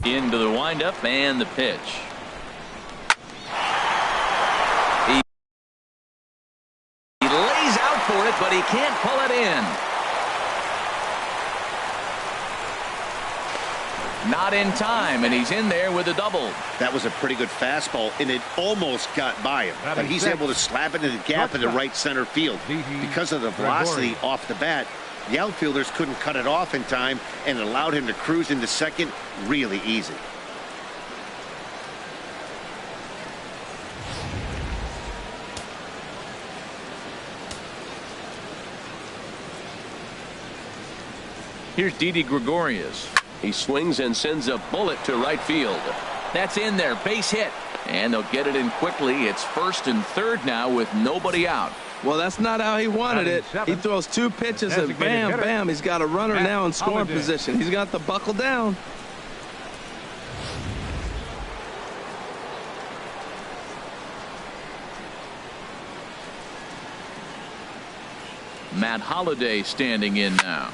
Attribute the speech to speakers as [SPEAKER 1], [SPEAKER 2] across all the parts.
[SPEAKER 1] Into the windup and the pitch. He lays out for it, but he can't pull it in. Not in time, and he's in there with a double.
[SPEAKER 2] That was a pretty good fastball, and it almost got by him. But he's able to slap it in the gap in the right center field. Because of the velocity off the bat, the outfielders couldn't cut it off in time, and it allowed him to cruise into second really easy.
[SPEAKER 1] Here's Didi Gregorius. He swings and sends a bullet to right field. That's in there, base hit. And they'll get it in quickly. It's first and third now with nobody out.
[SPEAKER 3] Well, that's not how he wanted it. He throws 2 pitches and bam, bam, he's got a runner now in scoring position. He's got to buckle down.
[SPEAKER 1] Matt Holliday standing in now.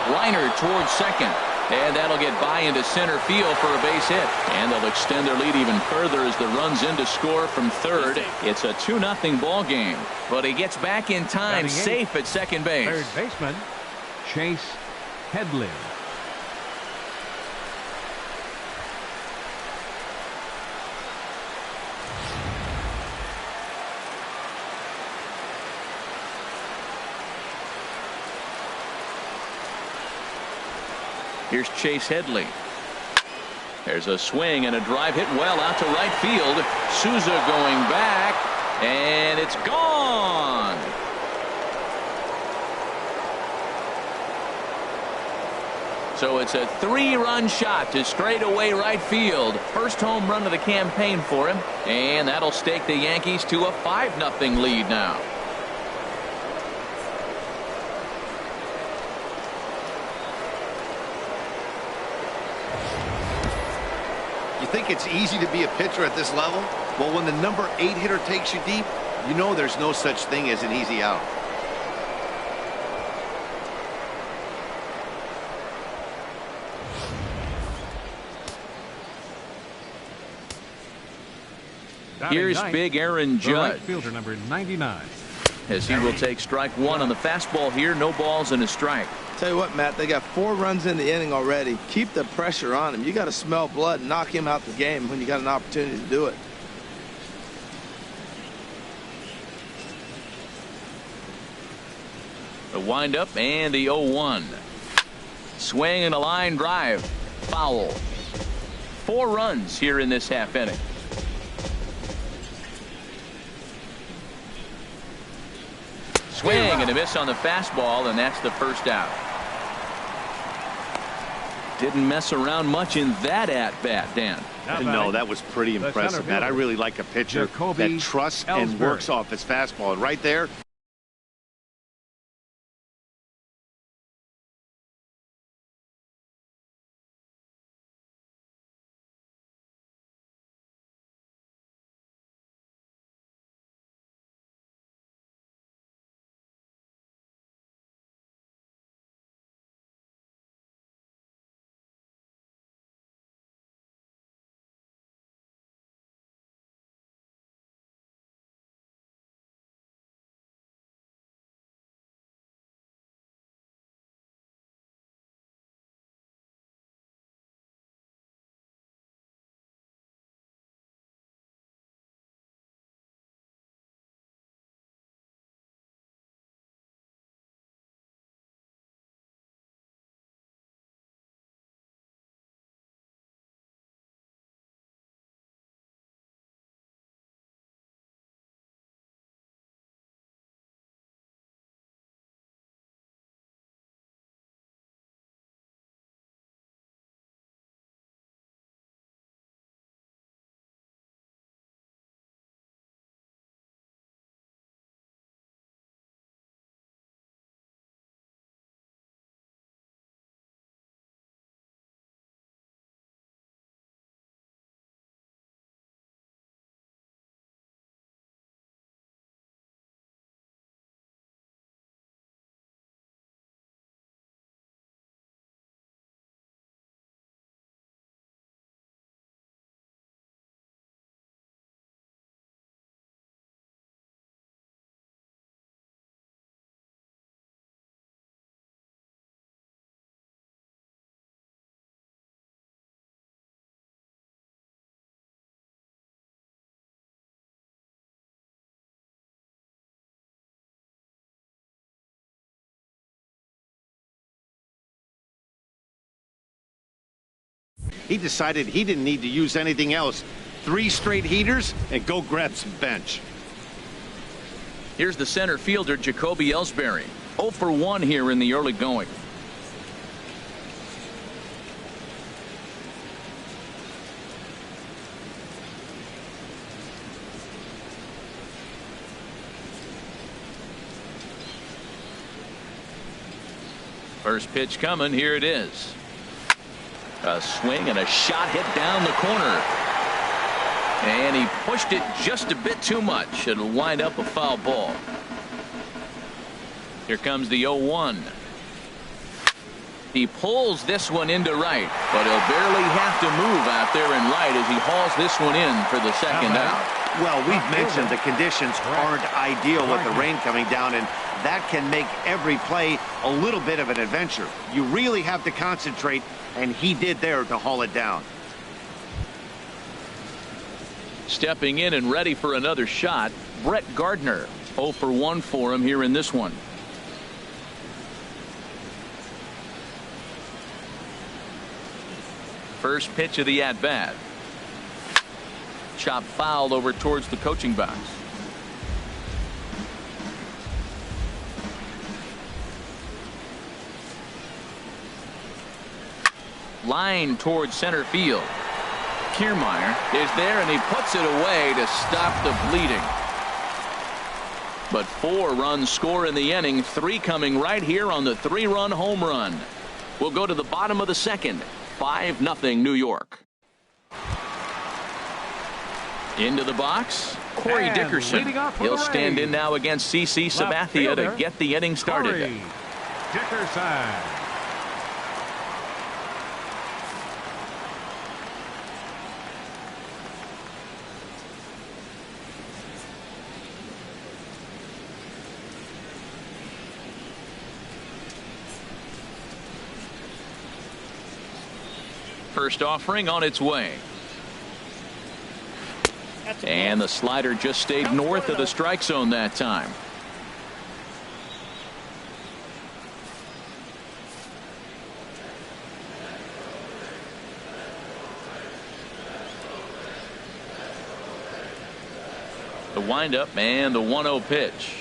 [SPEAKER 1] Liner towards second. And that'll get by into center field for a base hit. And they'll extend their lead even further as the run's in to score from third. It's a 2-0 ball game. But he gets back in time, safe at second base.
[SPEAKER 4] Third baseman, Chase Headley.
[SPEAKER 1] Here's Chase Headley. There's a swing and a drive hit well out to right field. Souza going back, and it's gone. So it's a 3-run shot to straightaway right field. First home run of the campaign for him, and that'll stake the Yankees to a 5-0 lead now.
[SPEAKER 5] You think it's easy to be a pitcher at this level? Well, when the number 8 hitter takes you deep, you know there's no such thing as an easy out.
[SPEAKER 1] Here's big Aaron Judge.
[SPEAKER 4] Right fielder number 99.
[SPEAKER 1] As he will take strike 1 on the fastball here. No balls and a strike.
[SPEAKER 3] Tell you what, Matt, they got 4 runs in the inning already. Keep the pressure on him. You got to smell blood and knock him out the game when you got an opportunity to do it.
[SPEAKER 1] The windup and the 0-1. Swing and a line drive. Foul. 4 runs here in this half inning. Swing and a miss on the fastball, and that's the first out. Didn't mess around much in that at-bat, Dan.
[SPEAKER 2] No, that was pretty impressive, Matt. I really like a pitcher that trusts and works off his fastball. And right there, He decided he didn't need to use anything else. 3 straight heaters and go grab some bench.
[SPEAKER 1] Here's the center fielder, Jacoby Ellsbury. 0 for 1 here in the early going. First pitch coming. Here it is. A swing and a shot hit down the corner. And he pushed it just a bit too much. It'll wind up a foul ball. Here comes the 0-1. He pulls this one into right, but he'll barely have to move out there in right as he hauls this one in for the second out.
[SPEAKER 2] Well, we've mentioned the conditions aren't ideal with the rain coming down, and that can make every play a little bit of an adventure. You really have to concentrate, and he did there to haul it down.
[SPEAKER 1] Stepping in and ready for another shot, Brett Gardner. 0 for 1 for him here in this one. First pitch of the at-bat. Chop foul over towards the coaching box. Line towards center field. Kiermaier is there, and he puts it away to stop the bleeding. But 4 runs score in the inning, 3 coming right here on the 3-run home run. We'll go to the bottom of the second. 5-0 New York. Into the box, Corey Dickerson. He'll stand in now against C.C. Sabathia to get the inning started.
[SPEAKER 4] Corey Dickerson.
[SPEAKER 1] First offering on its way. And the slider just stayed north of the strike zone that time. The windup and the 1-0 pitch.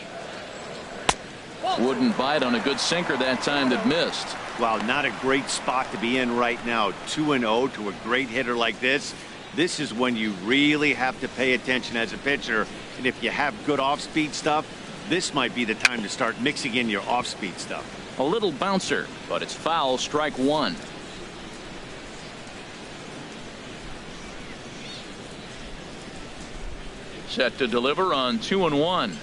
[SPEAKER 1] Wouldn't bite on a good sinker that time that missed.
[SPEAKER 2] Well, not a great spot to be in right now. 2-0 to a great hitter like this. This is when you really have to pay attention as a pitcher. And if you have good off-speed stuff, this might be the time to start mixing in your off-speed stuff.
[SPEAKER 1] A little bouncer, but it's foul, strike 1. Set to deliver on 2-1.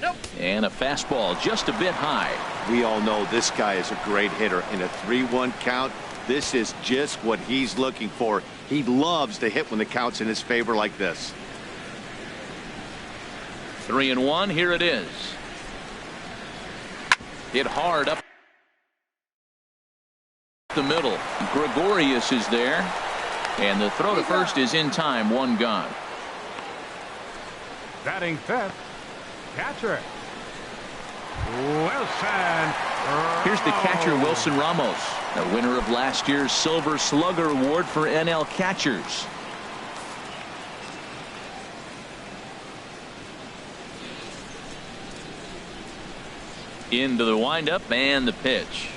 [SPEAKER 1] Nope. And a fastball just a bit high.
[SPEAKER 2] We all know this guy is a great hitter. In a 3-1 count, this is just what he's looking for. He loves to hit when the count's in his favor like this.
[SPEAKER 1] 3-1. Here it is. Hit hard up the middle. Gregorius is there. And the throw to first is in time. 1 gone.
[SPEAKER 4] Batting fifth, catcher Wilson.
[SPEAKER 1] Here's the catcher, Wilson Ramos, the winner of last year's Silver Slugger Award for NL catchers. Into the windup and the pitch.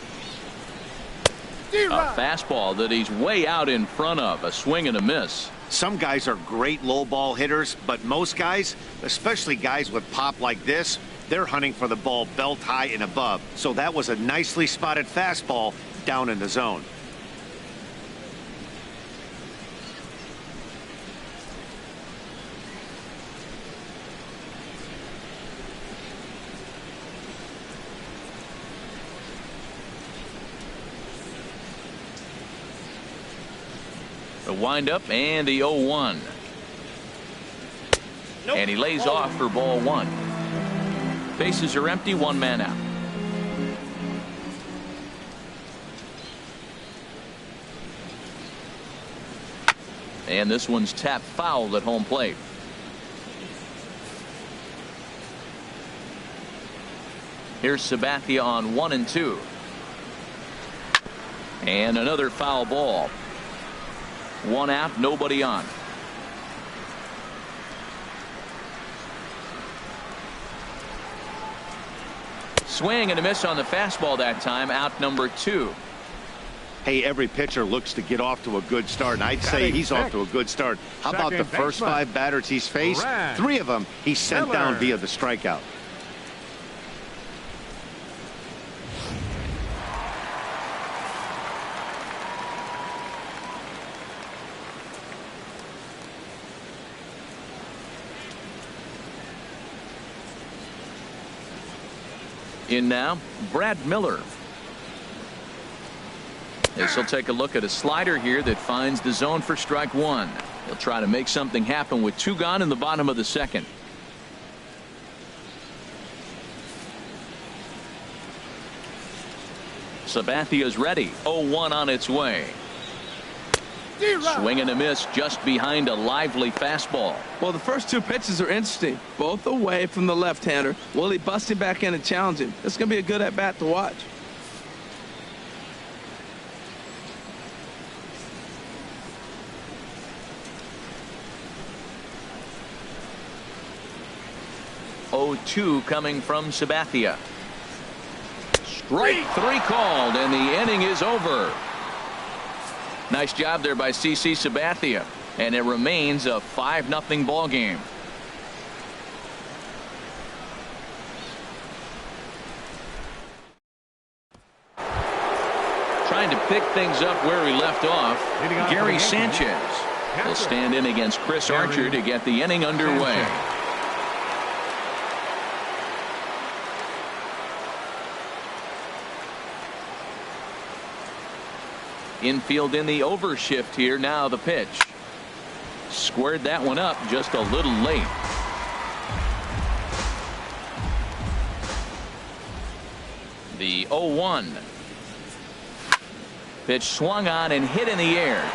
[SPEAKER 1] A fastball that he's way out in front of. A swing and a miss.
[SPEAKER 2] Some guys are great low ball hitters, but most guys, especially guys with pop like this, they're hunting for the ball belt high and above. So that was a nicely spotted fastball down in the zone.
[SPEAKER 1] The windup and the 0-1. Nope. And he lays off for ball 1. Bases are empty, 1 man out. And this one's tapped foul at home plate. Here's Sabathia on 1 and 2. And another foul ball. One out, nobody on. Swing and a miss on the fastball that time. Out number 2.
[SPEAKER 2] Hey, every pitcher looks to get off to a good start, and I'd say he's off to a good start. How about the first 5 batters he's faced? 3 of them he sent down via the strikeout.
[SPEAKER 1] In now, Brad Miller. This will take a look at a slider here that finds the zone for strike 1. He'll try to make something happen with 2 gone in the bottom of the 2nd. Sabathia's ready. 0-1 on its way. Swing and a miss just behind a lively fastball.
[SPEAKER 3] Well, the first 2 pitches are interesting. Both away from the left-hander. Will he bust him back in and challenge him? It's going to be a good at-bat to watch.
[SPEAKER 1] Oh-2 coming from Sabathia. Strike 3 called, and the inning is over. Nice job there by CC Sabathia, and it remains a 5-0 ball game. Trying to pick things up where we left off, Gary Sanchez will stand in against Chris Archer to get the inning underway. Infield in the overshift here. Now the pitch. Squared that one up just a little late. The 0-1. Pitch swung on and hit in the air.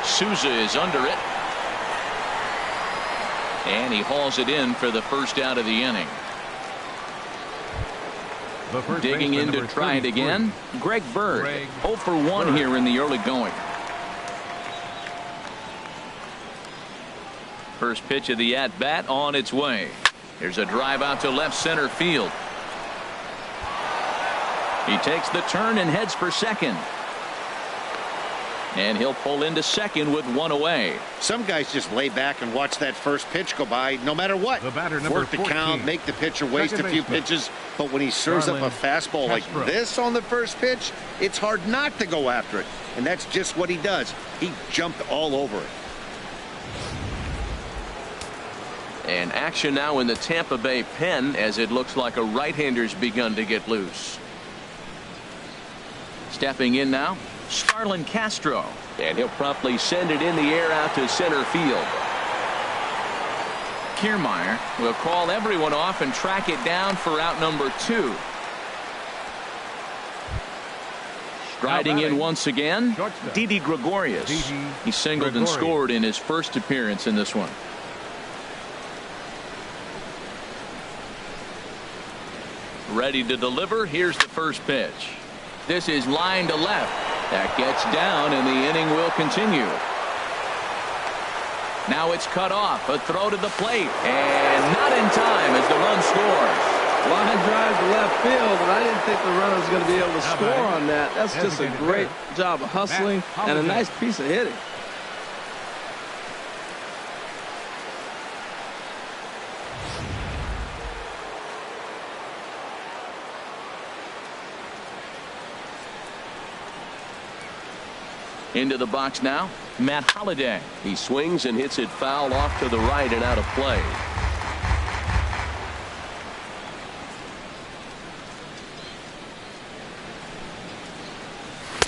[SPEAKER 1] Souza is under it. And he hauls it in for the first out of the inning. Digging in to try it again, Greg Bird. 0 for 1 here in the early going. First pitch of the at-bat on its way. There's a drive out to left center field. He takes the turn and heads for second. And he'll pull into second with 1 away.
[SPEAKER 2] Some guys just lay back and watch that first pitch go by no matter what. Work the count, make the pitcher waste a few pitches. But when he serves up a fastball like this on the first pitch, it's hard not to go after it. And that's just what he does. He jumped all over it.
[SPEAKER 1] And action now in the Tampa Bay pen as it looks like a right-hander's begun to get loose. Stepping in now, Starlin Castro, and he'll promptly send it in the air out to center field. Kiermaier will call everyone off and track it down for out number 2. Striding in once again, Didi Gregorius. He singled and scored in his first appearance in this one. Ready to deliver. Here's the first pitch. This is line to left. That gets down, and the inning will continue. Now it's cut off. A throw to the plate, and not in time as the run scores.
[SPEAKER 3] Line drive to left field, and I didn't think the runner was going to be able to score on that. That's just a great job of hustling and a nice piece of hitting.
[SPEAKER 1] Into the box now, Matt Holliday. He swings and hits it foul off to the right and out of play.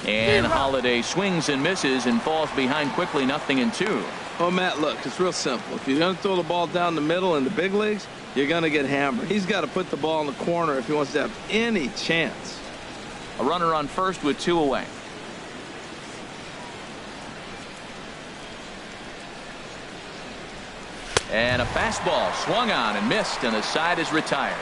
[SPEAKER 1] And Holliday swings and misses and falls behind quickly, 0-2.
[SPEAKER 3] Oh, Matt, look, it's real simple. If you're going to throw the ball down the middle in the big leagues, you're going to get hammered. He's got to put the ball in the corner if he wants to have any chance.
[SPEAKER 1] A runner on first with 2 away. And a fastball swung on and missed, and the side is retired.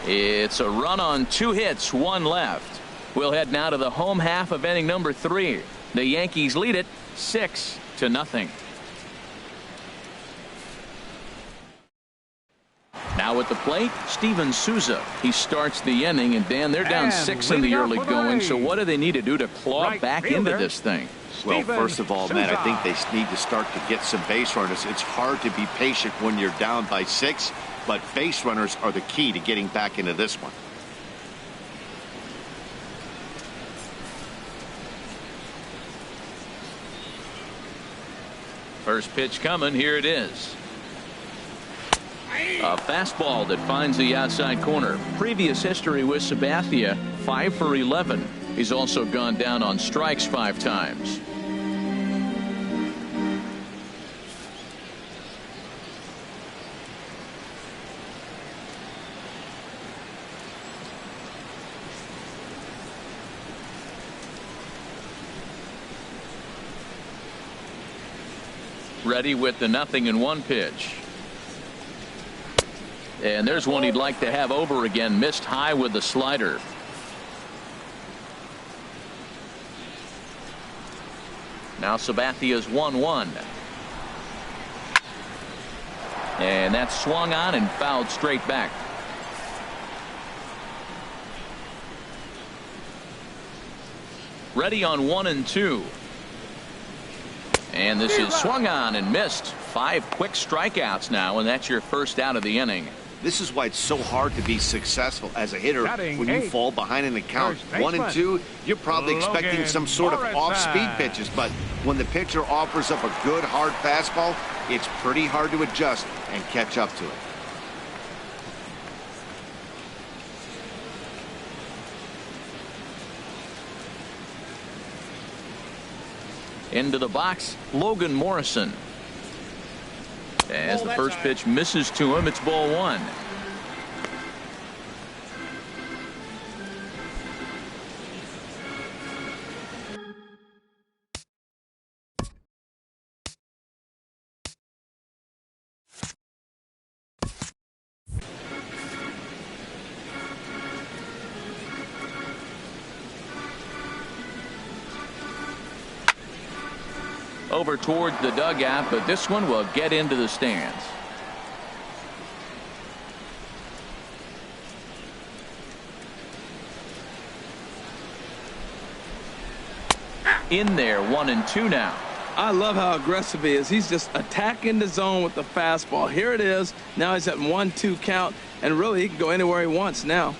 [SPEAKER 1] It's a run on 2 hits, 1 left. We'll head now to the home half of inning number 3. The Yankees lead it 6-0. Now at the plate, Steven Souza. He starts the inning, and Dan, they're down 6 in the early going. So what do they need to do to claw back into this thing?
[SPEAKER 5] Well, first of all, Matt, I think they need to start to get some base runners. It's hard to be patient when you're down by 6, but base runners are the key to getting back into this one.
[SPEAKER 1] First pitch coming. Here it is. A fastball that finds the outside corner. Previous history with Sabathia, 5 for 11. He's also gone down on strikes 5 times. Ready with the 0-1 pitch. And there's one he'd like to have over again. Missed high with the slider. Now Sabathia's 1-1. And that's swung on and fouled straight back. Ready on 1-2. And this is swung on and missed. 5 quick strikeouts now, and that's your first out of the inning.
[SPEAKER 5] This is why it's so hard to be successful as a hitter when you fall behind in the count. 1 and 2, you're probably expecting some sort of off-speed pitches, but when the pitcher offers up a good hard fastball, it's pretty hard to adjust and catch up to it.
[SPEAKER 1] Into the box, Logan Morrison. As the first pitch misses to him, it's ball 1. Over towards the dugout, but this one will get into the stands. In there, 1-2 now.
[SPEAKER 3] I love how aggressive he is. He's just attacking the zone with the fastball. Here it is. Now he's at 1-2 count, and really he can go anywhere he wants now.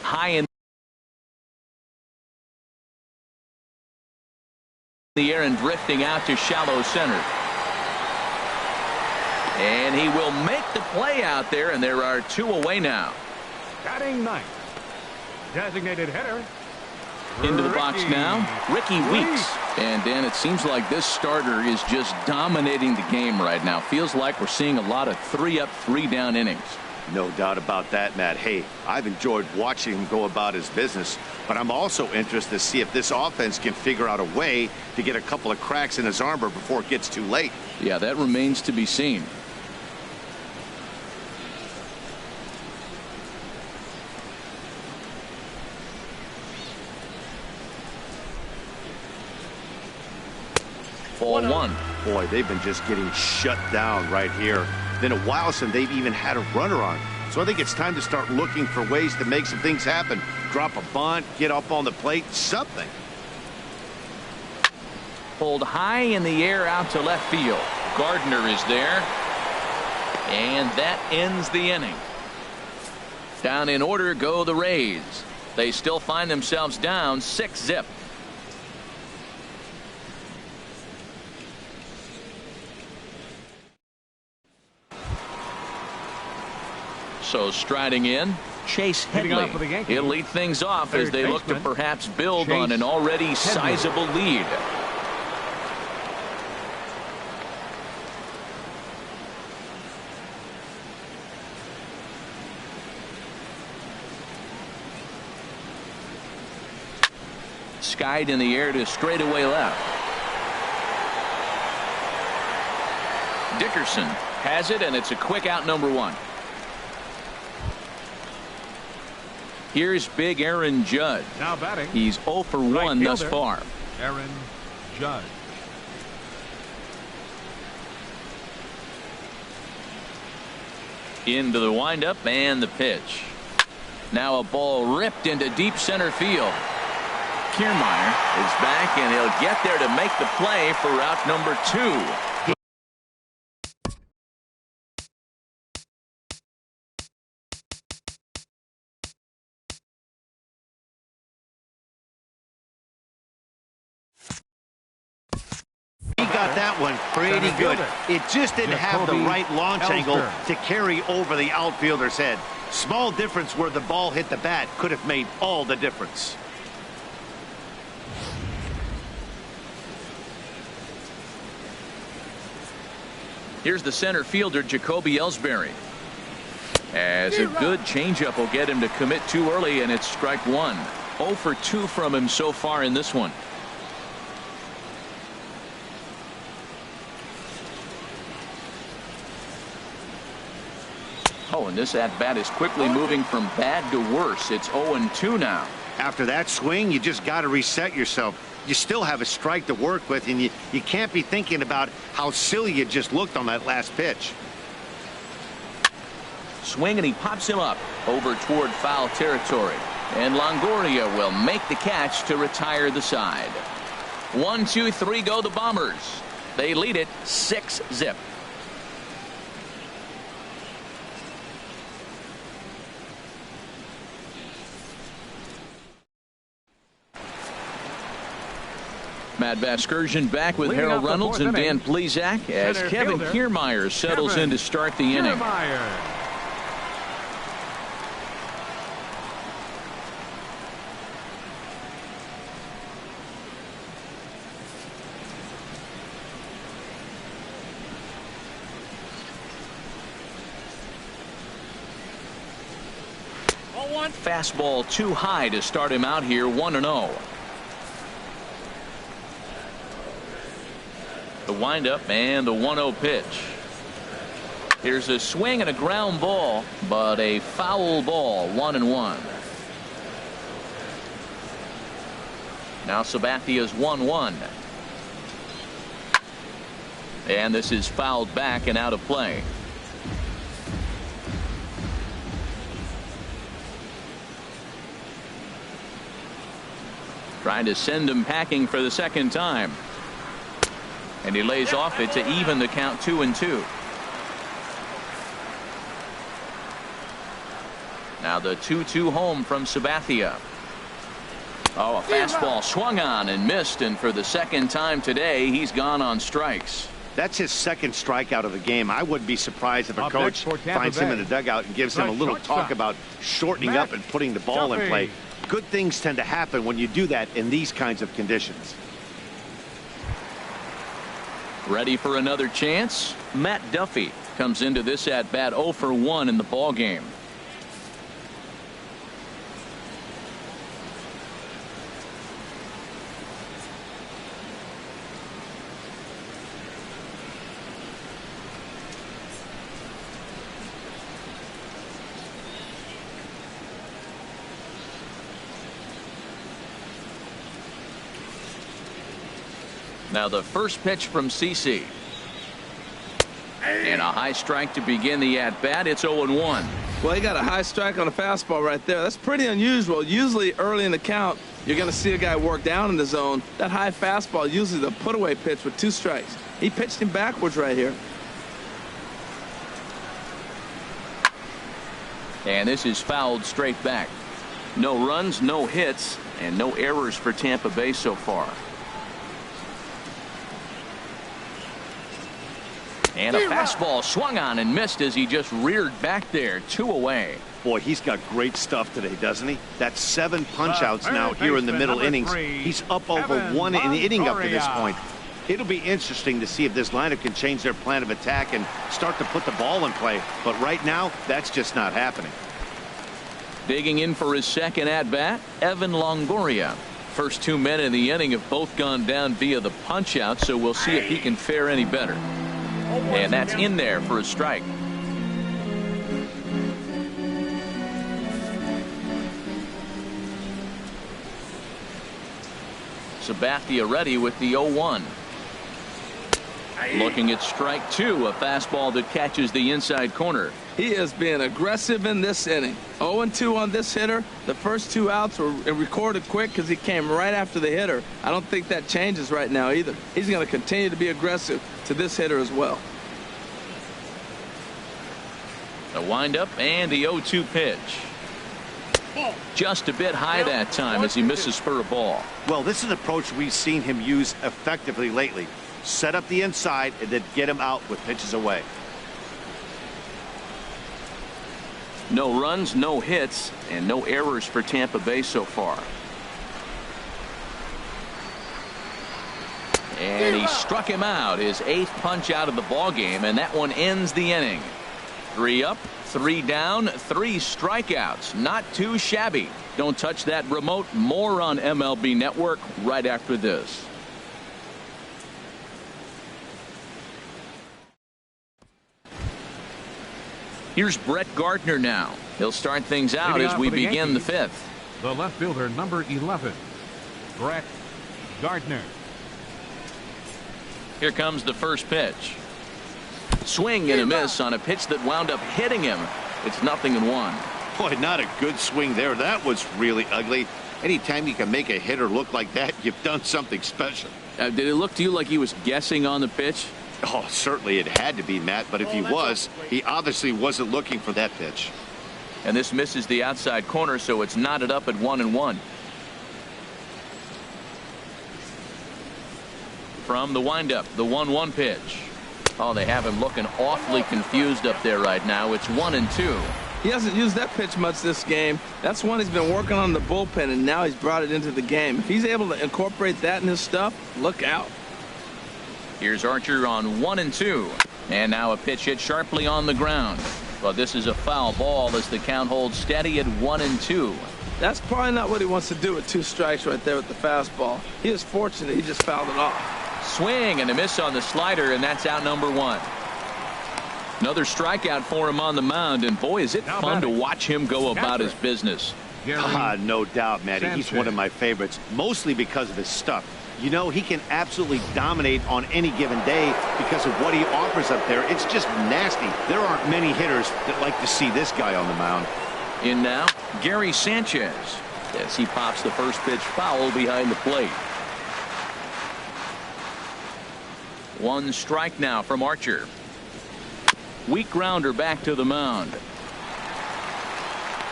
[SPEAKER 1] High in the air and drifting out to shallow center. And he will make the play out there, and there are 2 away now.
[SPEAKER 4] Batting 9th, designated hitter.
[SPEAKER 1] Into the box now, Ricky Weeks. And Dan, it seems like this starter is just dominating the game right now. Feels like we're seeing a lot of 3-up, 3-down innings.
[SPEAKER 5] No doubt about that, Matt. Hey, I've enjoyed watching him go about his business, but I'm also interested to see if this offense can figure out a way to get a couple of cracks in his armor before it gets too late.
[SPEAKER 1] Yeah, that remains to be seen. Ball 1.
[SPEAKER 5] Boy, they've been just getting shut down right here. Been a while since they've even had a runner on. So I think it's time to start looking for ways to make some things happen. Drop a bunt, get up on the plate, something.
[SPEAKER 1] Pulled high in the air out to left field. Gardner is there. And that ends the inning. Down in order go the Rays. They still find themselves down 6-0. So striding in, Chase Headley. He'll lead things off as they look to perhaps build on an already sizable lead. skied in the air to straightaway left. Dickerson has it, and it's a quick out, number 1. Here's big Aaron Judge.
[SPEAKER 4] Now batting.
[SPEAKER 1] He's 0 for 1 thus far.
[SPEAKER 4] Aaron Judge.
[SPEAKER 1] Into the windup and the pitch. Now a ball ripped into deep center field. Kiermaier is back, and he'll get there to make the play for route number 2.
[SPEAKER 5] Got that one pretty good. It just didn't have the right launch angle to carry over the outfielder's head. Small difference where the ball hit the bat could have made all the difference.
[SPEAKER 1] Here's the center fielder, Jacoby Ellsbury. As a good changeup will get him to commit too early, and it's strike 1. 0 for 2 from him so far in this one. Oh, and this at-bat is quickly moving from bad to worse. It's 0-2 now.
[SPEAKER 5] After that swing, you just got to reset yourself. You still have a strike to work with, and you can't be thinking about how silly you just looked on that last pitch.
[SPEAKER 1] Swing, and he pops him up over toward foul territory. And Longoria will make the catch to retire the side. 1, 2, 3 go the Bombers. They lead it 6-0. Matt Vasgersian back with Harold Reynolds and Dan Plesac as Kevin Kiermaier settles in to start the inning. Fastball too high to start him out here. 1-0. The windup and the 1-0 pitch. Here's a swing and a ground ball, but a foul ball. 1-1. Now Sabathia's 1-1. And this is fouled back and out of play. Trying to send him packing for the second time. And he lays off it to even the count. 2-2. Now the 2-2 home from Sabathia. Oh, a fastball swung on and missed, and for the second time today he's gone on strikes.
[SPEAKER 5] That's his second strikeout of the game. I wouldn't be surprised if a coach finds him in the dugout and gives him a little talk about shortening up and putting the ball in play. Good things tend to happen when you do that in these kinds of conditions.
[SPEAKER 1] Ready for another chance? Matt Duffy comes into this at bat 0 for 1 in the ball game. Now the first pitch from CC. And a high strike to begin the at-bat. It's 0-1.
[SPEAKER 3] Well, he got a high strike on a fastball right there. That's pretty unusual. Usually early in the count, you're going to see a guy work down in the zone. That high fastball, usually the put-away pitch with 2 strikes. He pitched him backwards right here.
[SPEAKER 1] And this is fouled straight back. No runs, no hits, and no errors for Tampa Bay so far. And a fastball swung on and missed as he just reared back there. 2 away.
[SPEAKER 5] Boy, he's got great stuff today, doesn't he? That's 7 punch-outs now here in the middle innings. He's up over 1 inning up to this point. It'll be interesting to see if this lineup can change their plan of attack and start to put the ball in play. But right now, that's just not happening.
[SPEAKER 1] Digging in for his second at-bat, Evan Longoria. first 2 men in the inning have both gone down via the punch out, so we'll see if he can fare any better. And that's in there for a strike. Sabathia ready with the 0-1. Looking at strike two, a fastball that catches the inside corner.
[SPEAKER 3] He is being aggressive in this inning. 0-2 on this hitter. The first 2 outs were recorded quick because he came right after the hitter. I don't think that changes right now either. He's going to continue to be aggressive to this hitter as well.
[SPEAKER 1] The windup and the 0-2 pitch. Just a bit high that time as he misses for a ball.
[SPEAKER 5] Well, this is an approach we've seen him use effectively lately. Set up the inside and then get him out with pitches away.
[SPEAKER 1] No runs, no hits, and no errors for Tampa Bay so far. And he struck him out, his 8th punch out of the ball game, and that one ends the inning. 3 up, 3 down, 3 strikeouts. Not too shabby. Don't touch that remote. More on MLB Network right after this. Here's Brett Gardner now. He'll start things out as we begin the 5th.
[SPEAKER 4] The left fielder, number 11, Brett Gardner.
[SPEAKER 1] Here comes the first pitch. Swing and a miss on a pitch that wound up hitting him. It's 0-1.
[SPEAKER 5] Boy, not a good swing there. That was really ugly. Anytime you can make a hitter look like that, you've done something special.
[SPEAKER 1] Did it look to you like he was guessing on the pitch?
[SPEAKER 5] Oh, certainly it had to be, Matt, but if he was, he obviously wasn't looking for that pitch.
[SPEAKER 1] And this misses the outside corner, so it's knotted up at 1-1. From the windup, the 1-1 pitch. Oh, they have him looking awfully confused up there right now. It's 1-2.
[SPEAKER 3] He hasn't used that pitch much this game. That's one he's been working on the bullpen, and now he's brought it into the game. If he's able to incorporate that in his stuff, look out.
[SPEAKER 1] Here's Archer on 1-2. And now a pitch hit sharply on the ground. But this is a foul ball as the count holds steady at 1-2.
[SPEAKER 3] That's probably not what he wants to do with 2 strikes right there with the fastball. He is fortunate he just fouled it off.
[SPEAKER 1] Swing and a miss on the slider, and that's out number 1. Another strikeout for him on the mound, and boy, is it fun to watch him go about his business.
[SPEAKER 5] No doubt, Matty. He's one of my favorites, mostly because of his stuff. You know, he can absolutely dominate on any given day because of what he offers up there. It's just nasty. There aren't many hitters that like to see this guy on the mound.
[SPEAKER 1] In now, Gary Sanchez, as he pops the first pitch foul behind the plate. 1 strike now from Archer. Weak grounder back to the mound.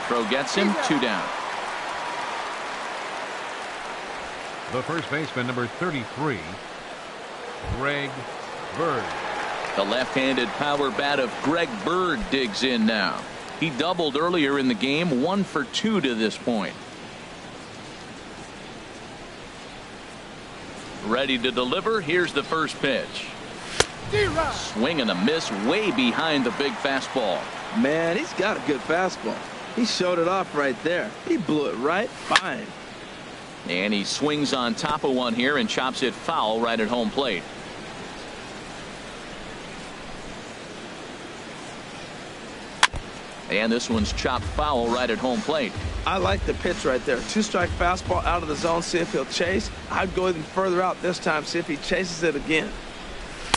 [SPEAKER 1] Throw gets him, 2 down.
[SPEAKER 4] The first baseman, number 33, Greg Bird.
[SPEAKER 1] The left-handed power bat of Greg Bird digs in now. He doubled earlier in the game, 1 for 2 to this point. Ready to deliver. Here's the first pitch. Swing and a miss way behind the big fastball.
[SPEAKER 3] Man, he's got a good fastball. He showed it off right there. He blew it right fine.
[SPEAKER 1] And he swings on top of one here and chops it foul right at home plate. And this one's chopped foul right at home plate.
[SPEAKER 3] I like the pitch right there. 2-strike fastball out of the zone. See if he'll chase. I'd go even further out this time. See if he chases it again.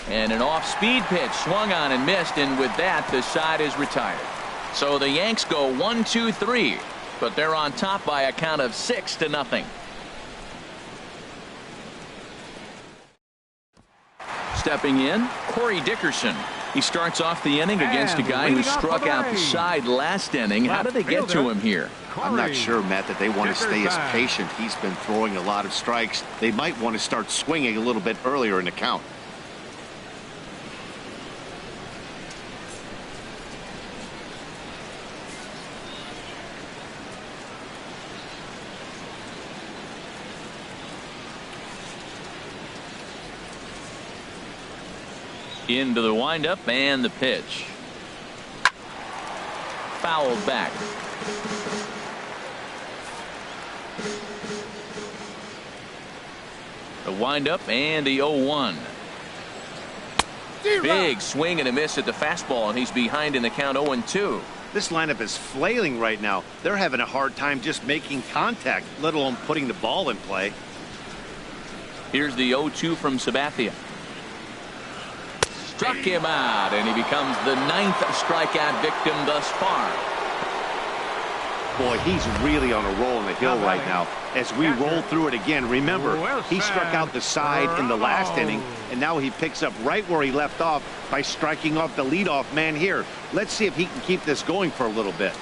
[SPEAKER 1] And an off-speed pitch swung on and missed. And with that, the side is retired. So the Yanks go 1-2-3. But they're on top by a count of 6-0. Stepping in, Corey Dickerson. He starts off the inning against a guy who struck out the side last inning. How did they get to him here?
[SPEAKER 5] I'm not sure, Matt, that they want to stay as patient. He's been throwing a lot of strikes. They might want to start swinging a little bit earlier in the count.
[SPEAKER 1] Into the windup and the pitch. Fouled back. The windup and the 0-1. Big swing and a miss at the fastball, and he's behind in the count 0-2.
[SPEAKER 5] This lineup is flailing right now. They're having a hard time just making contact, let alone putting the ball in play.
[SPEAKER 1] Here's the 0-2 from Sabathia. Struck him out, and he becomes the 9th strikeout victim thus far.
[SPEAKER 5] Boy, he's really on a roll in the hill right now. As we roll through it again, remember, he struck out the side in the last inning, and now he picks up right where he left off by striking off the leadoff man here. Let's see if he can keep this going for a little bit.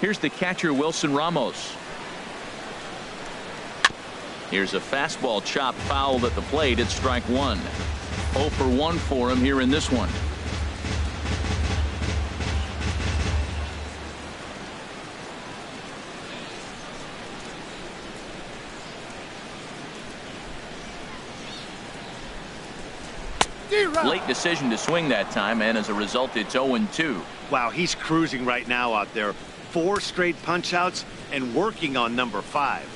[SPEAKER 1] Here's the catcher, Wilson Ramos. Here's a fastball chopped fouled at the plate. It's strike 1. 0 for 1 for him here in this one. Late decision to swing that time, and as a result, it's 0-2.
[SPEAKER 5] Wow, he's cruising right now out there. 4 straight punch-outs and working on number 5.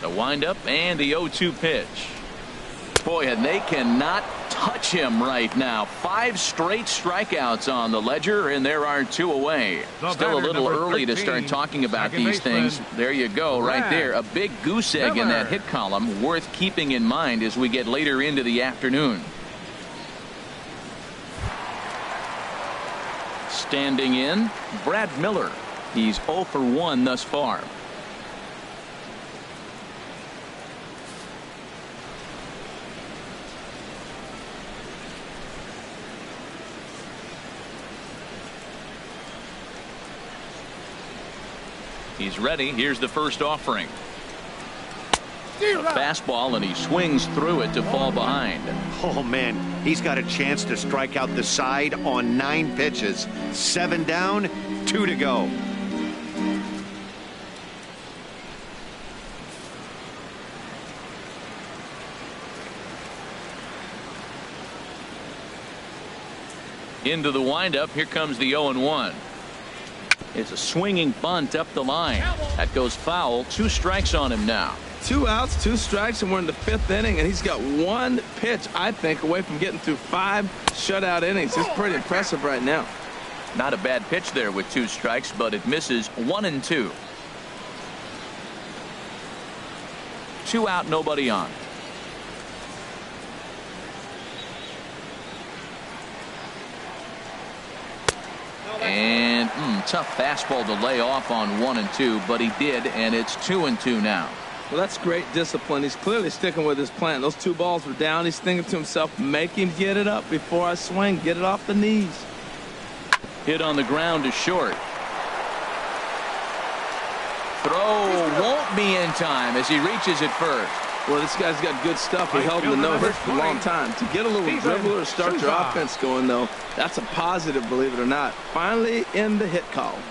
[SPEAKER 1] The windup and the 0-2 pitch. Boy, and they cannot touch him right now. 5 straight strikeouts on the ledger, and there are 2 away. Still a little early to start talking about these things. There you go, right there. A big goose egg in that hit column, worth keeping in mind as we get later into the afternoon. Standing in, Brad Miller. He's 0 for 1 thus far. He's ready. Here's the first offering. Fastball, and he swings through it to fall behind.
[SPEAKER 5] Oh, man, he's got a chance to strike out the side on 9 pitches. 7 down, 2 to go.
[SPEAKER 1] Into the windup. Here comes the 0-1. It's a swinging bunt up the line. That goes foul. 2 strikes on him now.
[SPEAKER 3] 2 outs, 2 strikes, and we're in the 5th inning, and he's got 1 pitch, I think, away from getting through 5 shutout innings. It's pretty impressive right now.
[SPEAKER 1] Not a bad pitch there with 2 strikes, but it misses 1-2. 2 out, nobody on. And tough fastball to lay off on 1-2, but he did, and it's 2-2 now.
[SPEAKER 3] Well, that's great discipline. He's clearly sticking with his plan. Those 2 balls were down. He's thinking to himself, make him get it up before I swing. Get it off the knees.
[SPEAKER 1] Hit on the ground to short. Throw won't be in time as he reaches it first.
[SPEAKER 3] Well, this guy's got good stuff. He held him to no hits for a long time. To get a little dribbler to start your offense going, though, that's a positive, believe it or not. Finally in the hit column.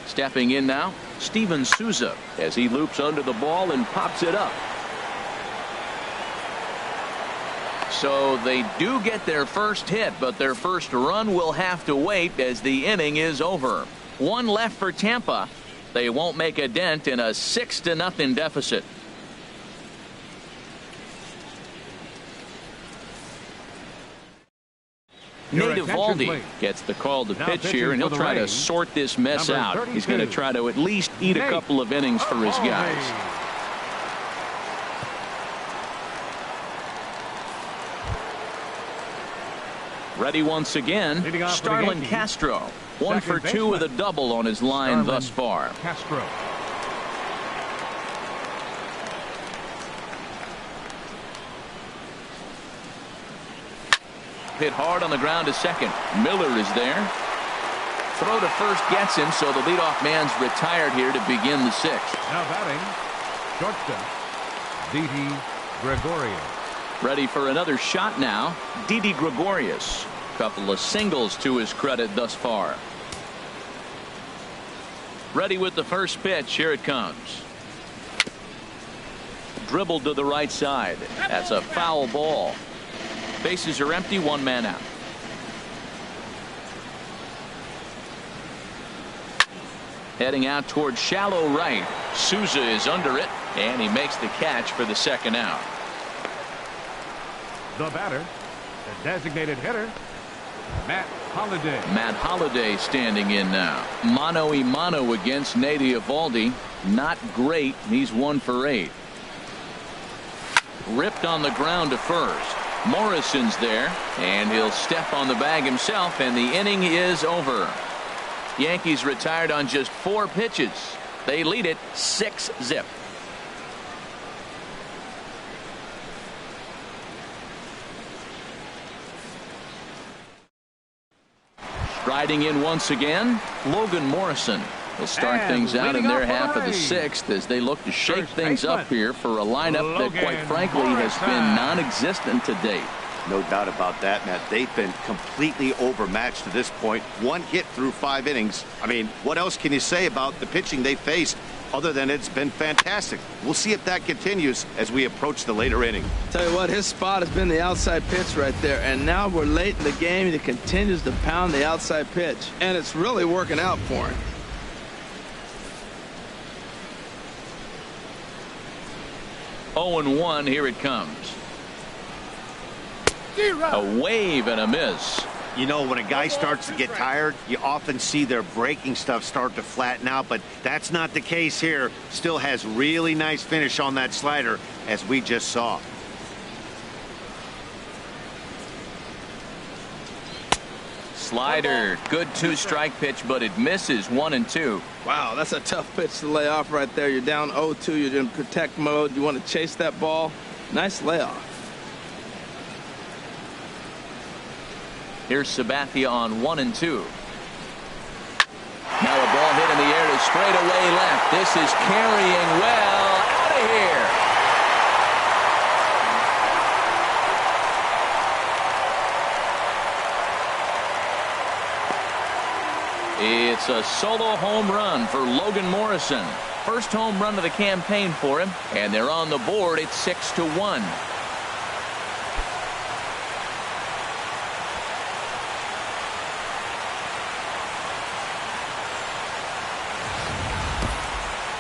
[SPEAKER 1] Stepping in now, Steven Souza as he loops under the ball and pops it up. So they do get their first hit, but their first run will have to wait as the inning is over. 1 left for Tampa. They won't make a dent in a 6-0 deficit. Nate Eovaldi gets the call to pitch here, and he'll try to sort this mess out. He's going to try to at least eat a couple of innings for his guys. Ready once again, Starlin Castro. 1 for 2 with a double on his line thus far.
[SPEAKER 4] Castro.
[SPEAKER 1] hit hard on the ground to second. Miller is there. Throw to first gets him, so the leadoff man's retired here to begin the sixth.
[SPEAKER 4] Now batting, shortstop, Didi Gregorius.
[SPEAKER 1] Ready for another shot now, Didi Gregorius. Couple of singles to his credit thus far. Ready with the first pitch. Here it comes. Dribbled to the right side. That's a foul ball. Bases are empty, one man out. Heading out toward shallow right. Souza is under it, and he makes the catch for the second out.
[SPEAKER 4] The batter, the designated hitter, Matt Holliday.
[SPEAKER 1] Matt Holliday standing in now. Mano y mano against Nate Eovaldi. Not great. He's 1 for 8. Ripped on the ground to first. Morrison's there, and he'll step on the bag himself, and the inning is over. Yankees retired on just 4 pitches. They lead it 6-0. Striding in once again, Logan Morrison. They'll start things out in their half of the 6th as they look to shake things up here for a lineup that, quite frankly, has been non-existent to date.
[SPEAKER 5] No doubt about that, Matt. They've been completely overmatched to this point. 1 hit through 5 innings. I mean, what else can you say about the pitching they faced other than it's been fantastic? We'll see if that continues as we approach the later inning.
[SPEAKER 3] Tell you what, his spot has been the outside pitch right there, and now we're late in the game and he continues to pound the outside pitch, and it's really working out for him.
[SPEAKER 1] Oh, 0-1, here it comes. A wave and a miss.
[SPEAKER 5] You know, when a guy starts to get tired, you often see their breaking stuff start to flatten out, but that's not the case here. Still has really nice finish on that slider, as we just saw.
[SPEAKER 1] Slider, good 2-strike pitch, but it misses. 1-2.
[SPEAKER 3] Wow, that's a tough pitch to lay off right there. You're down 0-2. You're in protect mode. You want to chase that ball. Nice layoff.
[SPEAKER 1] Here's Sabathia on 1-2. Now a ball hit in the air to straightaway left. This is carrying well out of here. It's a solo home run for Logan Morrison. First home run of the campaign for him, and they're on the board at 6-1.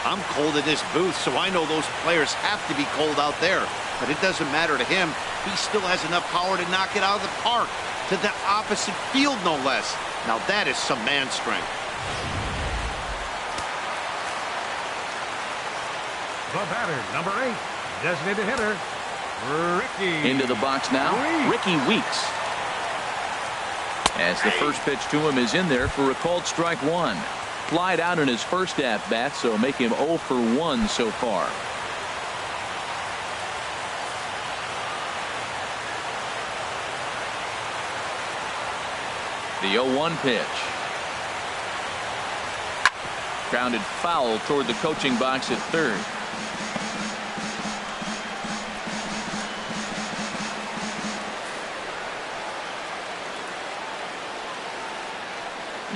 [SPEAKER 5] I'm cold in this booth, so I know those players have to be cold out there. But it doesn't matter to him. He still has enough power to knock it out of the park. To the opposite field, no less. Now that is some man strength.
[SPEAKER 4] The batter, number 8, designated hitter, Ricky.
[SPEAKER 1] Into the box now, Ricky Weeks. As the first pitch to him is in there for a called strike 1. Flied out in his first at-bat, so make him 0 for 1 so far. The 0-1 pitch. Grounded foul toward the coaching box at third.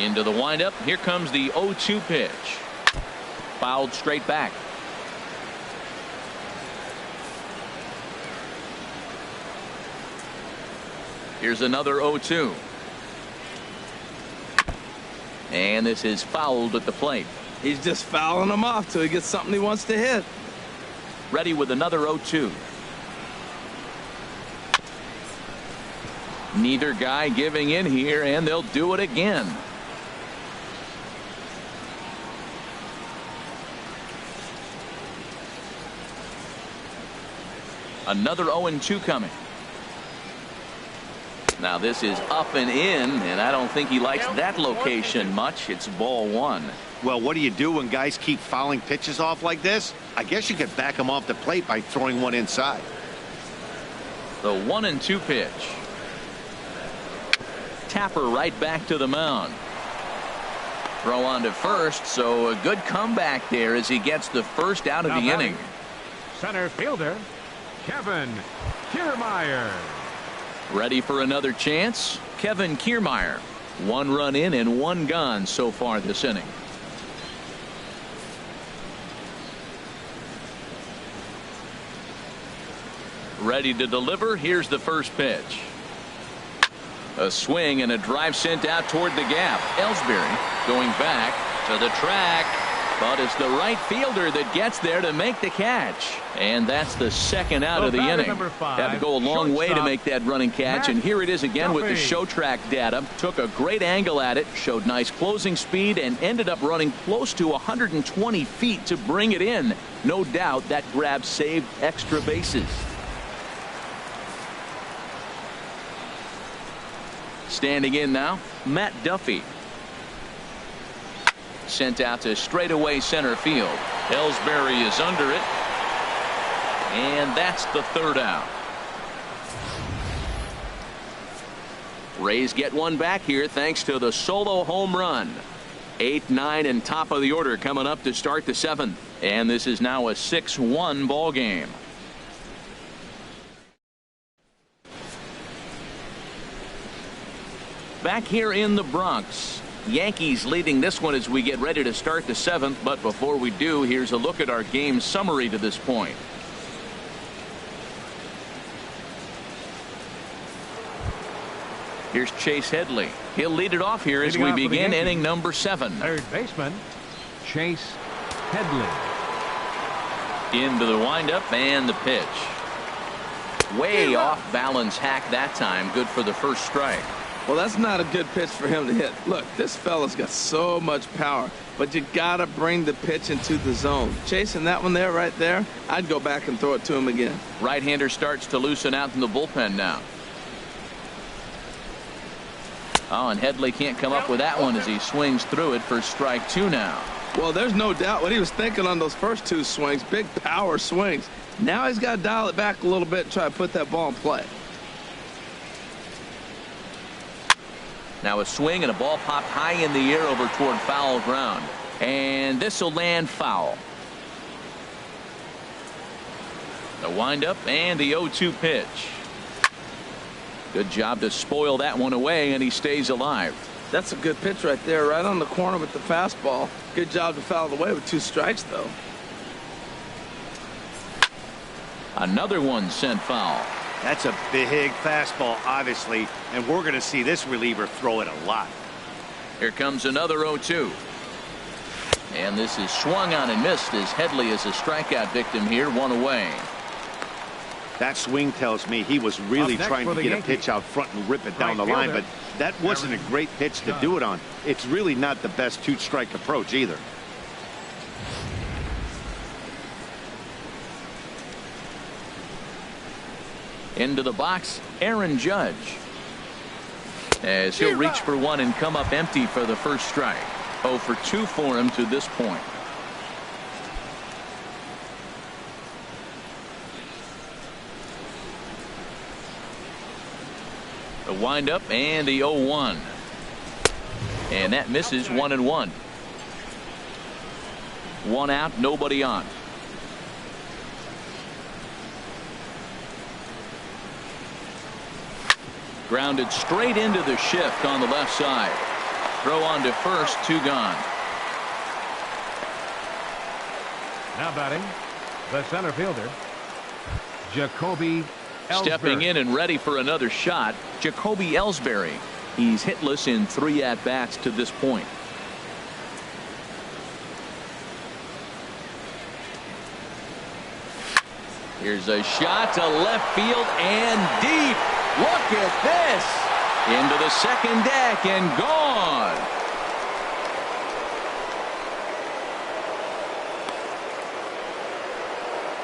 [SPEAKER 1] Into the windup. Here comes the 0-2 pitch. Fouled straight back. Here's another 0-2. And this is fouled at the plate.
[SPEAKER 3] He's just fouling them off till he gets something he wants to hit.
[SPEAKER 1] Ready with another 0-2. Neither guy giving in here, and they'll do it again. Another 0-2 coming. Now this is up and in, and I don't think he likes that location much. It's ball 1.
[SPEAKER 5] Well, what do you do when guys keep fouling pitches off like this? I guess you could back them off the plate by throwing one inside.
[SPEAKER 1] The 1-2 pitch. Tapper right back to the mound. Throw on to first, so a good comeback there as he gets the first out of the inning.
[SPEAKER 4] Center fielder, Kevin Kiermaier.
[SPEAKER 1] Ready for another chance? Kevin Kiermaier. 1 run in and 1 gone so far this inning. Ready to deliver. Here's the first pitch. A swing and a drive sent out toward the gap. Ellsbury going back to the track, but it's the right fielder that gets there to make the catch. And that's the second out of the inning. Had to go a long way to make that running catch, and here it is again with the show track data. Took a great angle at it, showed nice closing speed, and ended up running close to 120 feet to bring it in. No doubt that grab saved extra bases. Standing in now, Matt Duffy. Sent out to straightaway center field. Ellsbury is under it. And that's the third out. Rays get one back here thanks to the solo home run. 8, 9, and top of the order coming up to start the 7th. And this is now a 6-1 ball game. Back here in the Bronx, Yankees leading this one as we get ready to start the 7th. But before we do, here's a look at our game summary to this point. Here's Chase Headley. He'll lead it off here as we begin inning number 7.
[SPEAKER 4] Third baseman, Chase Headley.
[SPEAKER 1] Into the windup and the pitch. Way off balance hack that time. Good for the first strike.
[SPEAKER 3] Well, that's not a good pitch for him to hit. Look, this fella's got so much power, but you got to bring the pitch into the zone. Chasing that one there, right there, I'd go back and throw it to him again.
[SPEAKER 1] Right-hander starts to loosen out in the bullpen now. Oh, and Headley can't come up with that one as he swings through it for strike 2 now.
[SPEAKER 3] Well, there's no doubt what he was thinking on those first 2 swings. Big power swings. Now he's got to dial it back a little bit and try to put that ball in play. Now a swing and a ball popped high in the air over toward foul ground. And this will land foul. The windup and the 0-2 pitch. Good job to spoil that one away, and he stays alive. That's a good pitch right there, right on the corner with the fastball. Good job to foul it away with 2 strikes, though.
[SPEAKER 1] Another one sent foul.
[SPEAKER 5] That's a big fastball, obviously, and we're going to see this reliever throw it a lot.
[SPEAKER 1] Here comes another 0-2. And this is swung on and missed as Headley is a strikeout victim here, 1 away.
[SPEAKER 5] That swing tells me he was really trying to get a pitch out front and rip it down the line, but that wasn't a great pitch to do it on. It's really not the best 2-strike approach either.
[SPEAKER 1] Into the box, Aaron Judge. As he'll reach for one and come up empty for the first strike. 0 for 2 for him to this point. The windup and the 0-1. And that misses 1-1. 1 out, nobody on. Grounded straight into the shift on the left side. Throw on to first, 2 gone.
[SPEAKER 4] Now batting, the center fielder, Jacoby Ellsbury.
[SPEAKER 1] Stepping in and ready for another shot, Jacoby Ellsbury. He's hitless in 3 at-bats to this point. Here's a shot to left field and deep. Look at this. Into the second deck and gone.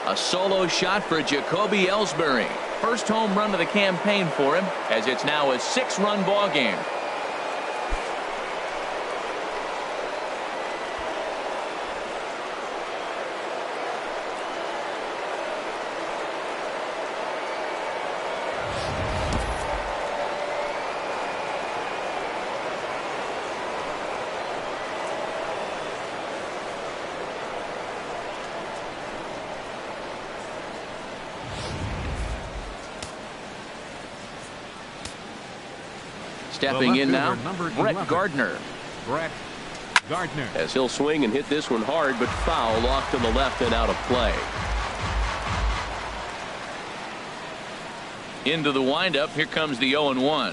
[SPEAKER 1] A solo shot for Jacoby Ellsbury. First home run of the campaign for him, as it's now a 6-run ball game. Stepping in now, Brett
[SPEAKER 4] 11.
[SPEAKER 1] Gardner.
[SPEAKER 4] Brett Gardner.
[SPEAKER 6] As he'll swing and hit this one hard, but foul off to the left and out of play.
[SPEAKER 1] Into the windup. Here comes the 0-1.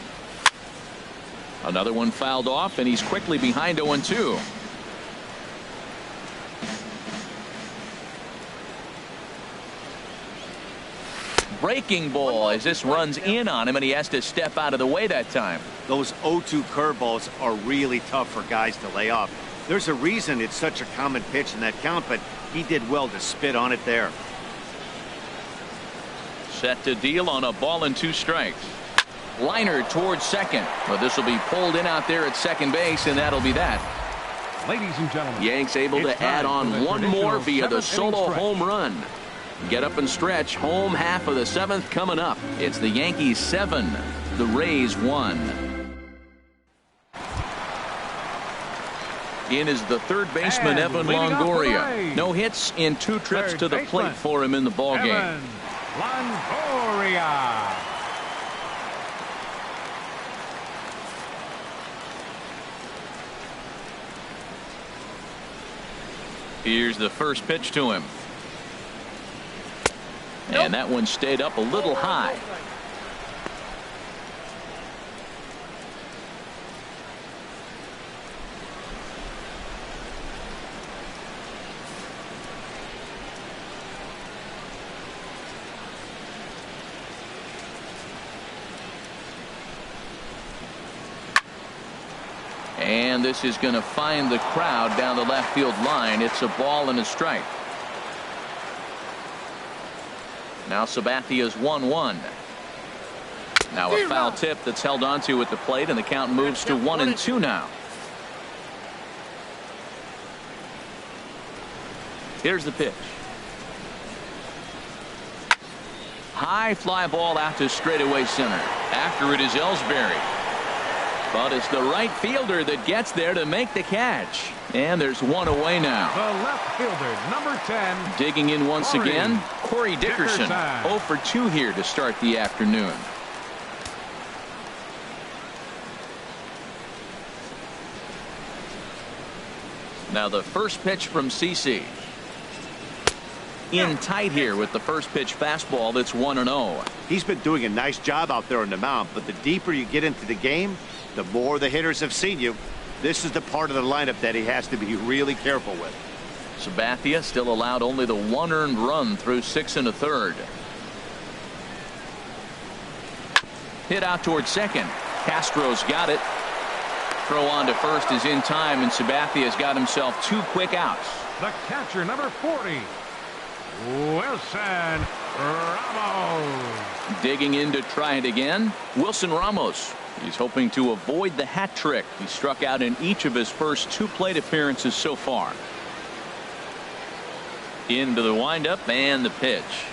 [SPEAKER 1] Another one fouled off, and he's quickly behind 0-2. Breaking ball as this runs in on him, and he has to step out of the way that time.
[SPEAKER 5] Those 0-2 curveballs are really tough for guys to lay off. There's a reason it's such a common pitch in that count, but he did well to spit on it there.
[SPEAKER 1] Set to deal on a ball and 2 strikes. Liner towards second, but this will be pulled in out there at second base, and that'll be that.
[SPEAKER 4] Ladies and gentlemen,
[SPEAKER 1] Yanks able to add on one more via the solo home run. Get up and stretch. Home half of the 7th coming up. It's the Yankees 7, the Rays 1. In is the third baseman, Evan Longoria. No hits in 2 trips to the plate for him in the ballgame.
[SPEAKER 4] Longoria.
[SPEAKER 1] Here's the first pitch to him. And that one stayed up a little high. And this is going to find the crowd down the left field line. It's a ball and a strike. Now Sabathia's 1-1. Now a foul tip that's held onto at the plate, and the count moves to 1-2 now. Here's the pitch. High fly ball out to straightaway center. After it is Ellsbury. But it's the right fielder that gets there to make the catch. And there's one away now.
[SPEAKER 4] The left fielder, number 10.
[SPEAKER 1] Digging in once again, Corey Dickerson. 0 for 2 here to start the afternoon. Now the first pitch from CC. In tight here with the first pitch fastball that's 1-0.
[SPEAKER 5] He's been doing a nice job out there on the mound, but the deeper you get into the game, the more the hitters have seen you. This is the part of the lineup that he has to be really careful with.
[SPEAKER 1] Sabathia still allowed only the 1 earned run through 6 1/3. Hit out towards second. Castro's got it. Throw on to first is in time, and Sabathia's got himself 2 quick outs.
[SPEAKER 4] The catcher, number 40. Wilson Ramos.
[SPEAKER 1] Digging in to try it again. Wilson Ramos. He's hoping to avoid the hat trick. He struck out in each of his first 2 plate appearances so far. Into the windup and the pitch.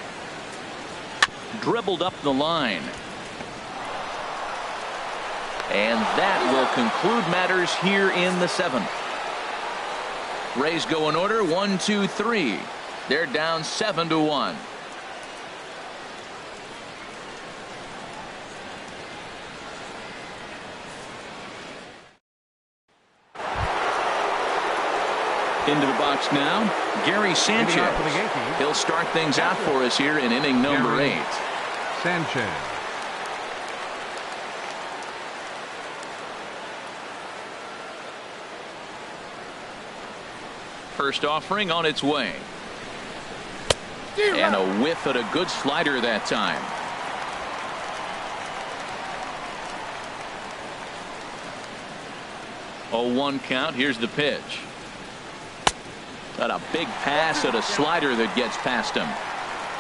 [SPEAKER 1] Dribbled up the line. And that will conclude matters here in the 7th. Rays go in order 1, 2, 3. They're down 7-1. Into the box now, Gary Sanchez. He'll start things out for us here in inning number 8.
[SPEAKER 4] Sanchez.
[SPEAKER 1] First offering on its way. And a whiff at a good slider that time. Oh, 1 count. Here's the pitch. Got a big pass at a slider that gets past him.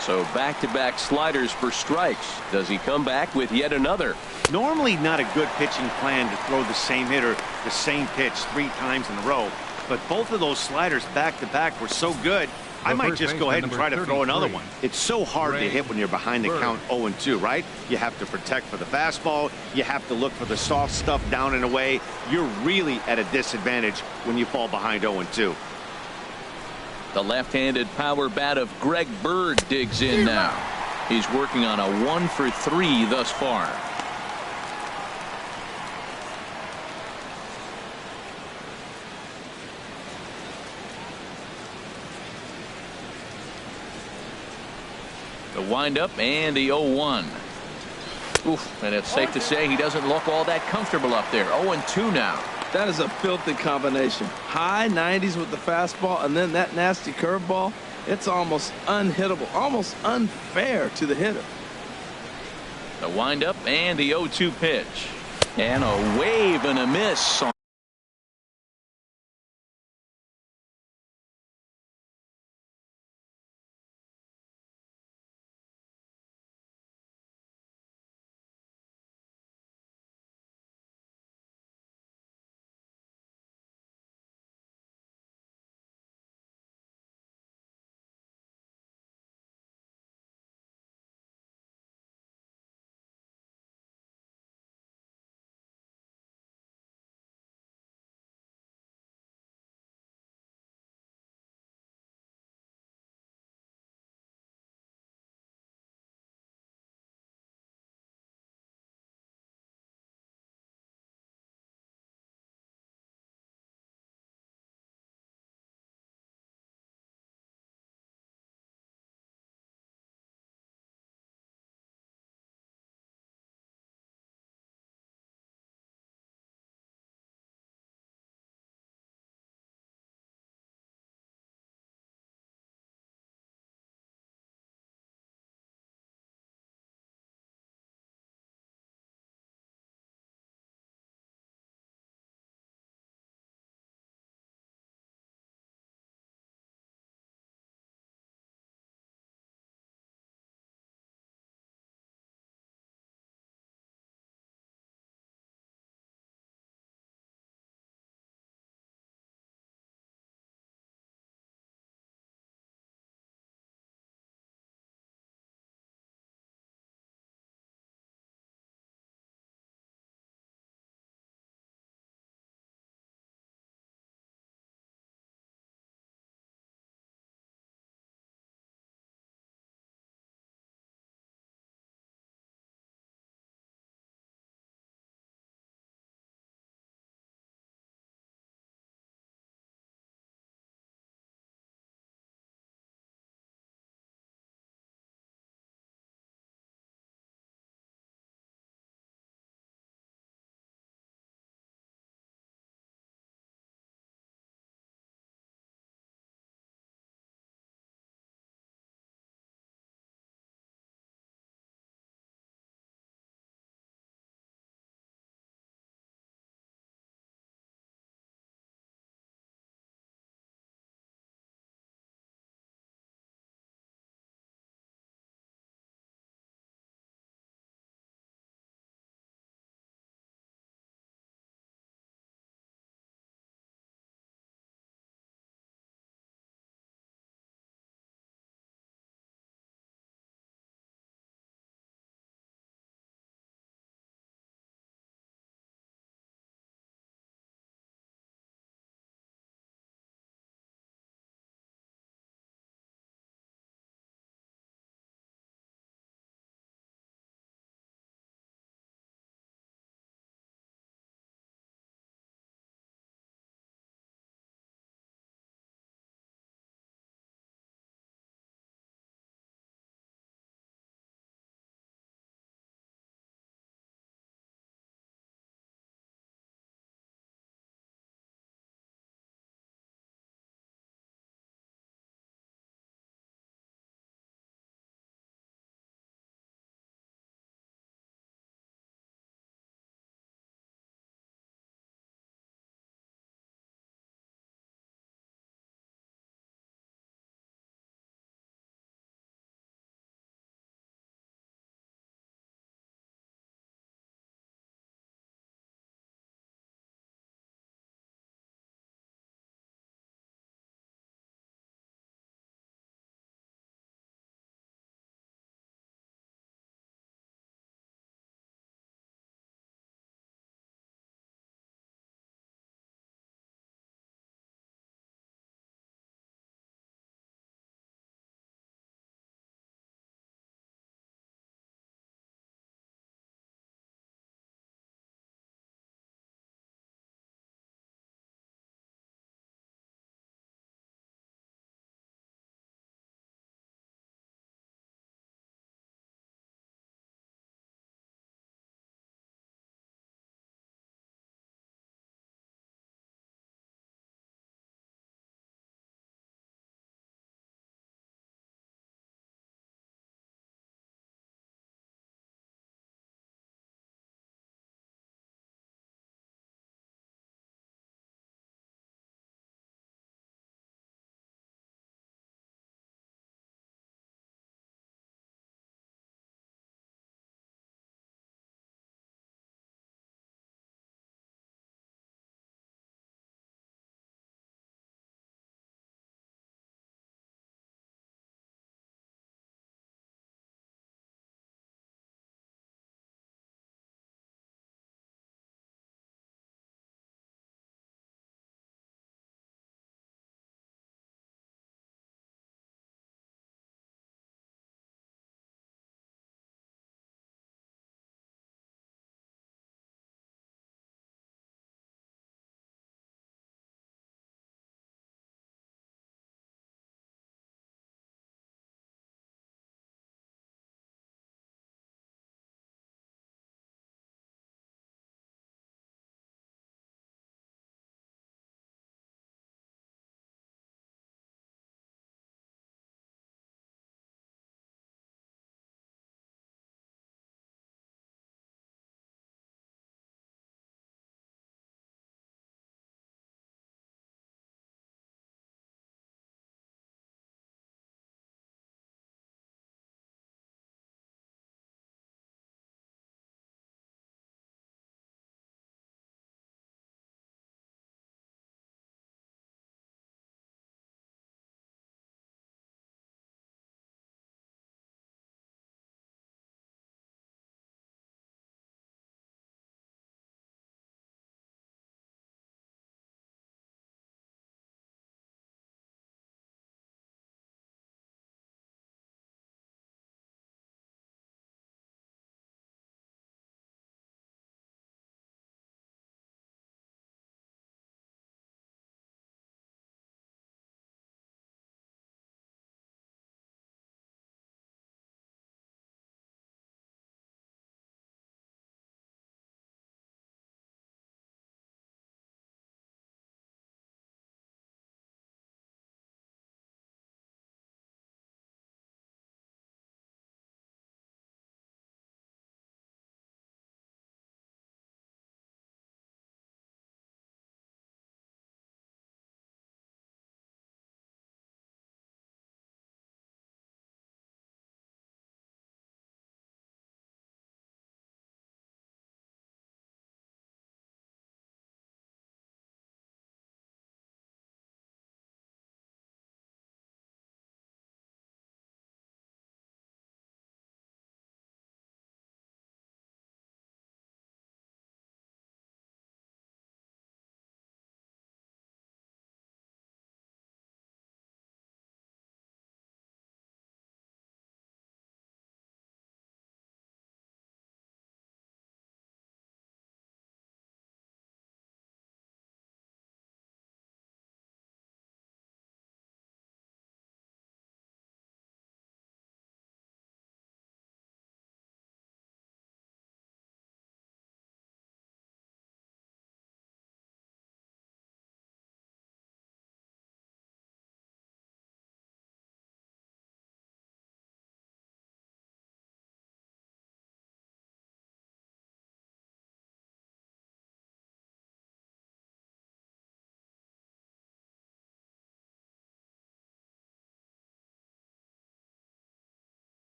[SPEAKER 1] So back-to-back sliders for strikes. Does he come back with yet another?
[SPEAKER 5] Normally not a good pitching plan to throw the same hitter the same pitch 3 times in a row. But both of those sliders back-to-back were so good, I might just go ahead and try to throw another one. It's so hard to hit when you're behind the count 0-2, right? You have to protect for the fastball. You have to look for the soft stuff down and away. You're really at a disadvantage when you fall behind 0-2.
[SPEAKER 1] The left-handed power bat of Greg Bird digs in now. He's working on a 1 for 3 thus far. windup and the 0-1. Oof, and it's safe to say he doesn't look all that comfortable up there. 0-2 now.
[SPEAKER 3] That is a filthy combination. High 90s with the fastball and then that nasty curveball. It's almost unhittable, almost unfair to the hitter.
[SPEAKER 1] The windup and the 0-2 pitch. And a wave and a miss on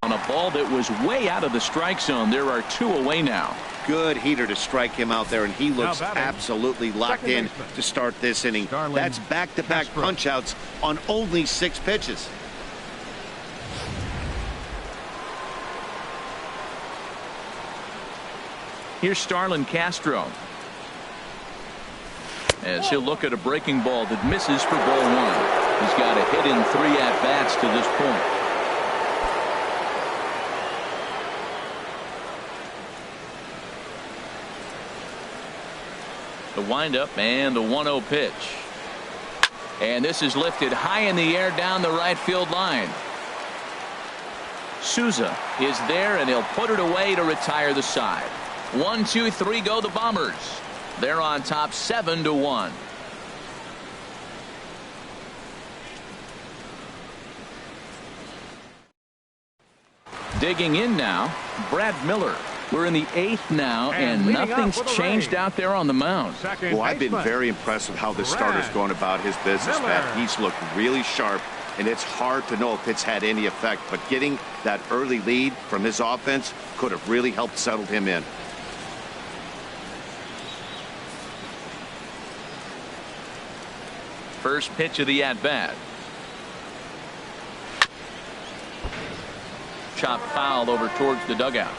[SPEAKER 1] On a ball that was way out of the strike zone. There are 2 away now.
[SPEAKER 2] Good heater to strike him out there, and he looks absolutely locked in to start this inning. That's back-to-back punch-outs on only 6 pitches.
[SPEAKER 1] Here's Starlin Castro. As he'll look at a breaking ball that misses for ball 1. He's got a hit in 3 at-bats to this point. The windup and the 1-0 pitch. And this is lifted high in the air down the right field line. Souza is there, and he'll put it away to retire the side. 1, 2, 3 go the Bombers. They're on top 7-1. Digging in now, Brad Miller. We're in the 8th now, and nothing's changed out there on the mound.
[SPEAKER 5] Well, I've been very impressed with how the starter's going about his business, Pat. He's looked really sharp, and it's hard to know if it's had any effect, but getting that early lead from his offense could have really helped settle him in.
[SPEAKER 1] First pitch of the at-bat. Chop foul over towards the dugout.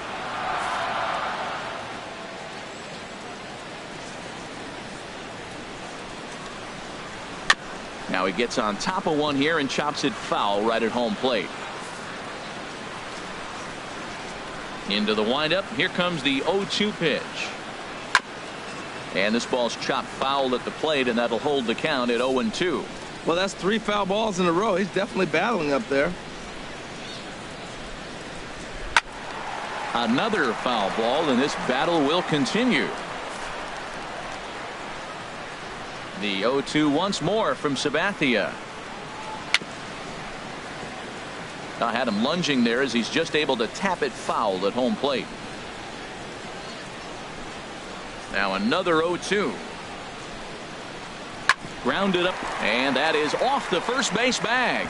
[SPEAKER 1] Now he gets on top of one here and chops it foul right at home plate. Into the windup. Here comes the 0-2 pitch. And this ball's chopped foul at the plate, and that'll hold the count at 0-2.
[SPEAKER 3] Well, that's 3 foul balls in a row. He's definitely battling up there.
[SPEAKER 1] Another foul ball, and this battle will continue. The 0-2 once more from Sabathia. I had him lunging there as he's just able to tap it foul at home plate. Now another 0-2. Grounded up, and that is off the first base bag.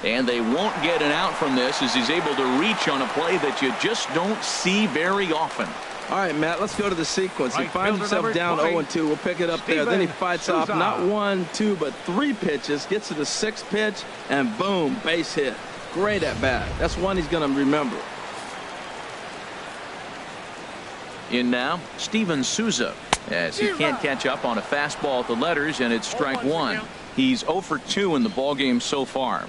[SPEAKER 1] And they won't get an out from this as he's able to reach on a play that you just don't see very often.
[SPEAKER 3] All right, Matt, let's go to the sequence. He finds himself down 0-2. We'll pick it up there. Then he fights off not 1, 2, but 3 pitches, gets to the 6th pitch, and boom, base hit. Great at bat. That's one he's going to remember.
[SPEAKER 1] In now, Steven Souza, as he can't catch up on a fastball at the letters, and it's strike 1. He's 0 for 2 in the ballgame so far.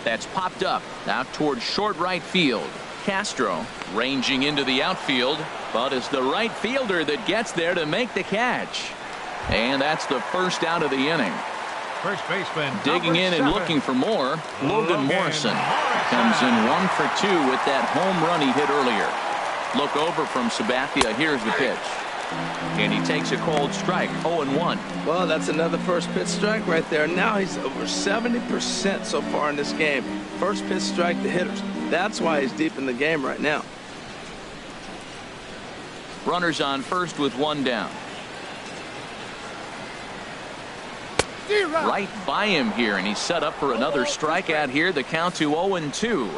[SPEAKER 1] That's popped up out towards short right field. Castro ranging into the outfield, but it's the right fielder that gets there to make the catch. And that's the first out of the inning.
[SPEAKER 4] First baseman
[SPEAKER 1] digging in and looking for more. Logan Morrison comes in 1 for 2 with that home run he hit earlier. Look over from Sabathia. Here's the pitch. And he takes a cold strike. 0-1.
[SPEAKER 3] Well, that's another first pitch strike right there. Now he's over 70% so far in this game. First pitch strike to hitters. That's why he's deep in the game right now.
[SPEAKER 1] Runners on first with 1 down. Right by him here, and he's set up for another strikeout here. The count to 0-2.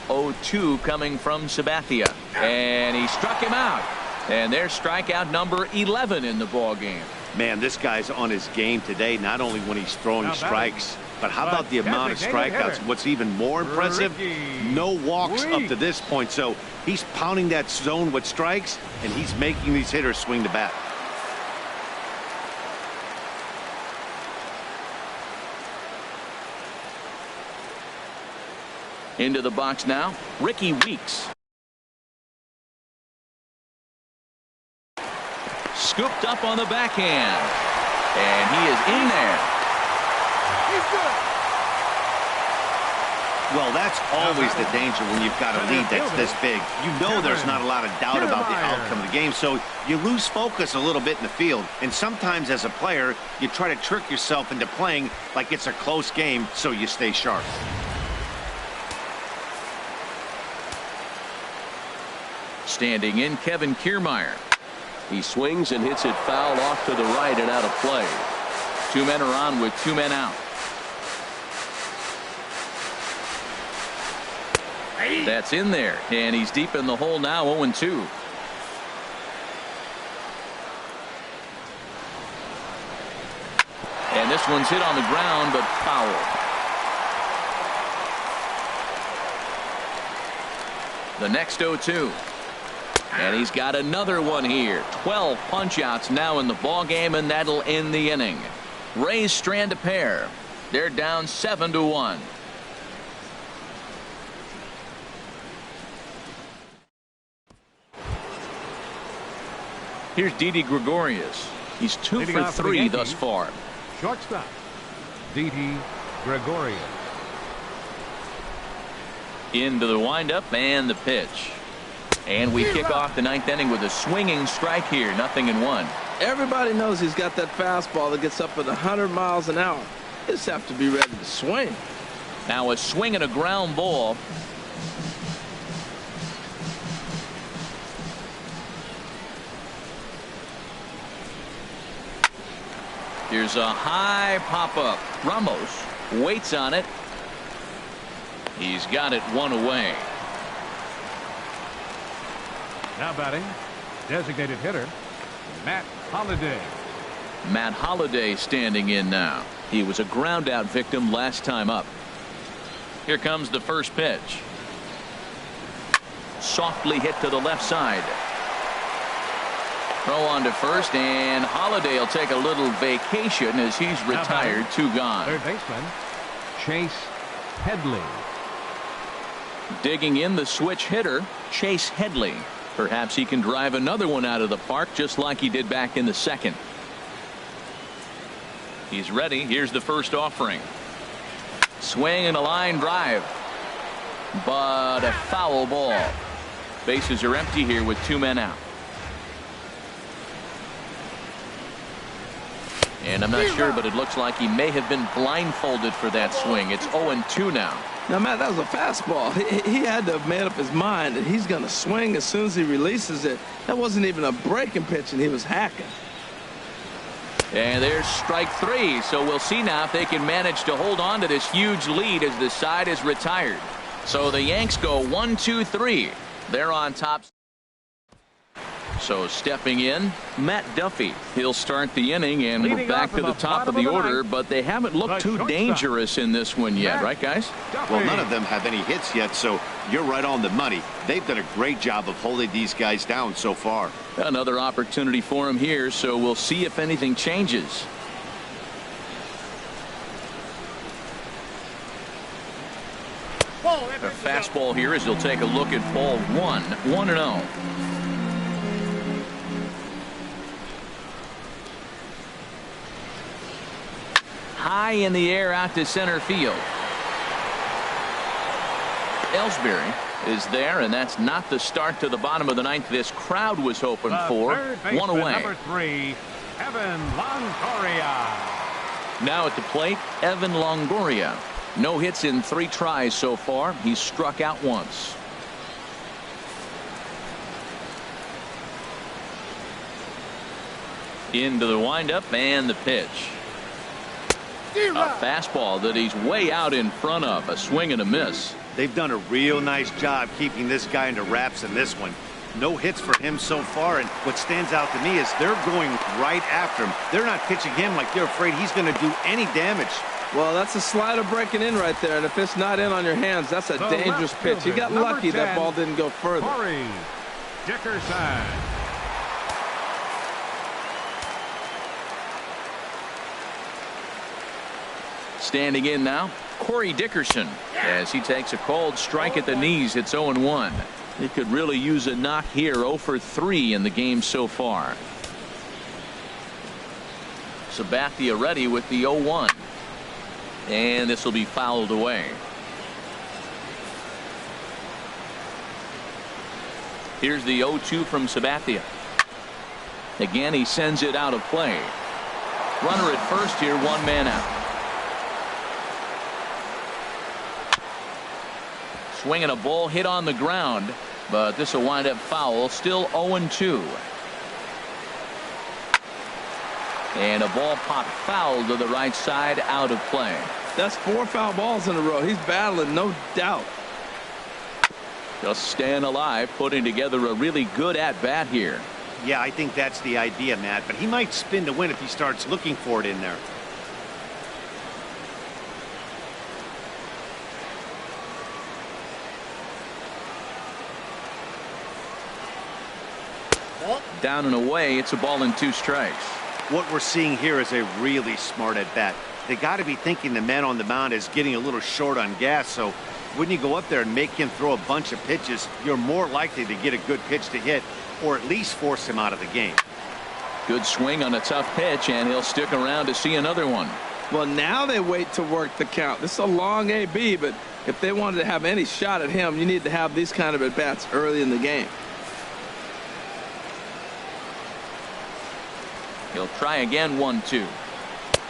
[SPEAKER 1] 0-2 coming from Sabathia, and he struck him out. And there's strikeout number 11 in the ball game.
[SPEAKER 2] Man, this guy's on his game today, not only when he's throwing strikes, but how about the amount of strikeouts? What's even more impressive, no walks up to this point. So he's pounding that zone with strikes, and he's making these hitters swing the bat.
[SPEAKER 1] Into the box now, Ricky Weeks. Scooped up on the backhand, and he is in there.
[SPEAKER 4] He's good.
[SPEAKER 2] Well, that's always the danger when you've got a lead that's this big. You know there's not a lot of doubt about the outcome of the game, so you lose focus a little bit in the field. And sometimes as a player, you try to trick yourself into playing like it's a close game so you stay sharp.
[SPEAKER 1] Standing in, Kevin Kiermaier.
[SPEAKER 6] He swings and hits it foul off to the right and out of play.
[SPEAKER 1] 2 men are on with 2 men out. That's in there, and he's deep in the hole now, 0-2. And this one's hit on the ground, but foul. The next 0-2. And he's got another one here. 12 punch-outs now in the ball game, and that'll end the inning. Rays strand a pair. They're down 7-1. Here's Didi Gregorius. He's 2 for 3 thus far.
[SPEAKER 4] Shortstop, Didi Gregorius.
[SPEAKER 1] Into the windup and the pitch. And we kick off the 9th inning with a swinging strike here. 0-1.
[SPEAKER 3] Everybody knows he's got that fastball that gets up at 100 miles an hour. Just have to be ready to swing.
[SPEAKER 1] Now a swing and a ground ball. Here's a high pop-up. Ramos waits on it. He's got it 1 away.
[SPEAKER 4] Now batting, designated hitter, Matt Holliday.
[SPEAKER 1] Matt Holliday standing in now. He was a ground-out victim last time up. Here comes the first pitch. Softly hit to the left side. Throw on to first, and Holliday will take a little vacation as he's retired. 2 gone.
[SPEAKER 4] Third baseman, Chase Headley.
[SPEAKER 1] Digging in the switch hitter, Chase Headley. Perhaps he can drive another one out of the park just like he did back in the 2nd. He's ready. Here's the first offering. Swing and a line drive. But a foul ball. Bases are empty here with 2 men out. And I'm not sure, but it looks like he may have been blindfolded for that swing. It's 0-2 now.
[SPEAKER 3] Now, Matt, that was a fastball. He had to have made up his mind that he's going to swing as soon as he releases it. That wasn't even a breaking pitch, and he was hacking.
[SPEAKER 1] And there's strike 3. So we'll see now if they can manage to hold on to this huge lead as the side is retired. So the Yanks go 1-2-3. They're on top. So stepping in, Matt Duffy. He'll start the inning, and we're back to the top of the order, but they haven't looked too dangerous in this one yet, right, guys?
[SPEAKER 5] Well, none of them have any hits yet, so you're right on the money. They've done a great job of holding these guys down so far.
[SPEAKER 1] Another opportunity for him here, so we'll see if anything changes. A fastball here as he'll take a look at ball 1. 1-0. High in the air out to center field. Ellsbury is there, and that's not the start to the bottom of the 9th this crowd was hoping for. 1 away.
[SPEAKER 4] Number 3, Evan Longoria.
[SPEAKER 1] Now at the plate, Evan Longoria. No hits in 3 tries so far. He's struck out once. Into the windup and the pitch. A fastball that he's way out in front of. A swing and a miss.
[SPEAKER 5] They've done a real nice job keeping this guy into wraps in this one. No hits for him so far, and what stands out to me is they're going right after him. They're not pitching him like they're afraid he's going to do any damage.
[SPEAKER 3] Well, that's a slider breaking in right there, and if it's not in on your hands, that's a dangerous pitch. He got lucky that ball didn't go further.
[SPEAKER 4] Corey Dickerson.
[SPEAKER 1] Standing in now, Corey Dickerson, as he takes a cold strike at the knees. It's 0-1. He could really use a knock here. 0 for 3 in the game so far. Sabathia ready with the 0-1. And this will be fouled away. Here's the 0-2 from Sabathia. Again, he sends it out of play. Runner at first here, 1 man out. Swinging a ball hit on the ground. but this will wind up foul. Still 0-2. And a ball popped foul to the right side, out of play.
[SPEAKER 3] That's 4 foul balls in a row. He's battling, no doubt.
[SPEAKER 1] Just staying alive, putting together a really good at-bat here.
[SPEAKER 5] Yeah, I think that's the idea, Matt, but he might spin to win if he starts looking for it in there.
[SPEAKER 1] Down and away, it's a ball and 2 strikes.
[SPEAKER 5] What we're seeing here is a really smart at-bat. They got to be thinking the man on the mound is getting a little short on gas, so when you go up there and make him throw a bunch of pitches, you're more likely to get a good pitch to hit, or at least force him out of the game.
[SPEAKER 1] Good swing on a tough pitch, and he'll stick around to see another one.
[SPEAKER 3] Well, now they wait to work the count. This is a long AB, but if they wanted to have any shot at him, you need to have these kind of at-bats early in the game.
[SPEAKER 1] He'll try again, 1-2.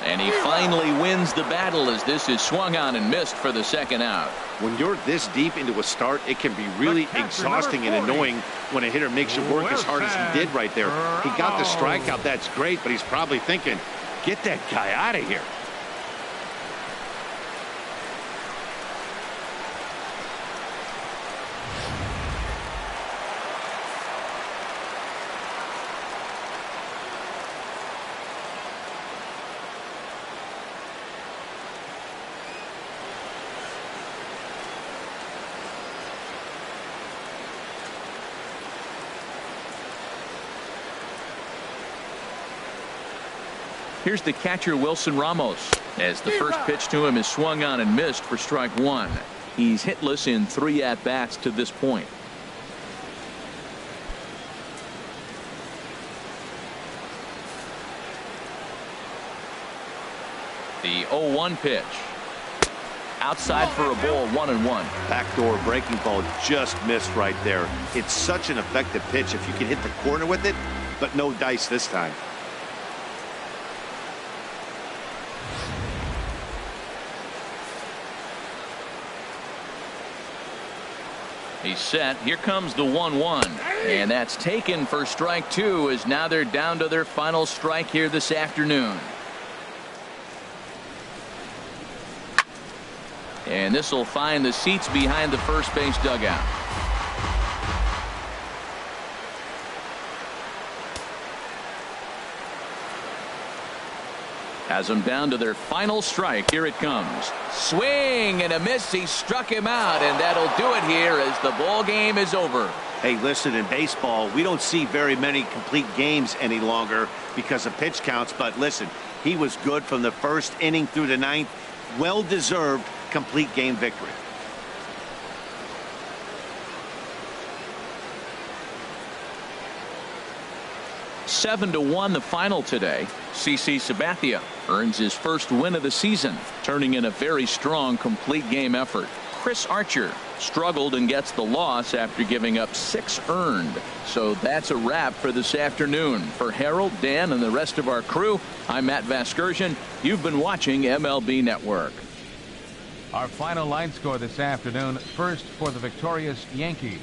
[SPEAKER 1] And he finally wins the battle as this is swung on and missed for the second out.
[SPEAKER 5] When you're this deep into a start, it can be really exhausting and annoying when a hitter makes you work as hard as he did right there. He got the strikeout, that's great, but he's probably thinking, get that guy out of here.
[SPEAKER 1] Here's the catcher, Wilson Ramos, as the first pitch to him is swung on and missed for strike 1. He's hitless in 3 at-bats to this point. The 0-1 pitch. Outside for a ball, 1-1.
[SPEAKER 5] Backdoor breaking ball just missed right there. It's such an effective pitch if you can hit the corner with it, but no dice this time.
[SPEAKER 1] He's set. Here comes the 1-1. And that's taken for strike 2, as now they're down to their final strike here this afternoon. And this will find the seats behind the first base dugout. Has them down to their final strike. Here it comes. Swing and a miss. He struck him out, and that'll do it here as the ball game is over.
[SPEAKER 5] Hey, listen, in baseball, we don't see very many complete games any longer because of pitch counts, but listen, he was good from the first inning through the 9th. Well-deserved complete game victory.
[SPEAKER 1] Seven to 1 the final today. CC Sabathia earns his first win of the season, turning in a very strong complete game effort. Chris Archer struggled and gets the loss after giving up 6 earned. So that's a wrap for this afternoon. For Harold, Dan, and the rest of our crew, I'm Matt Vasgersian. You've been watching MLB Network.
[SPEAKER 4] Our final line score this afternoon. First for the victorious Yankees.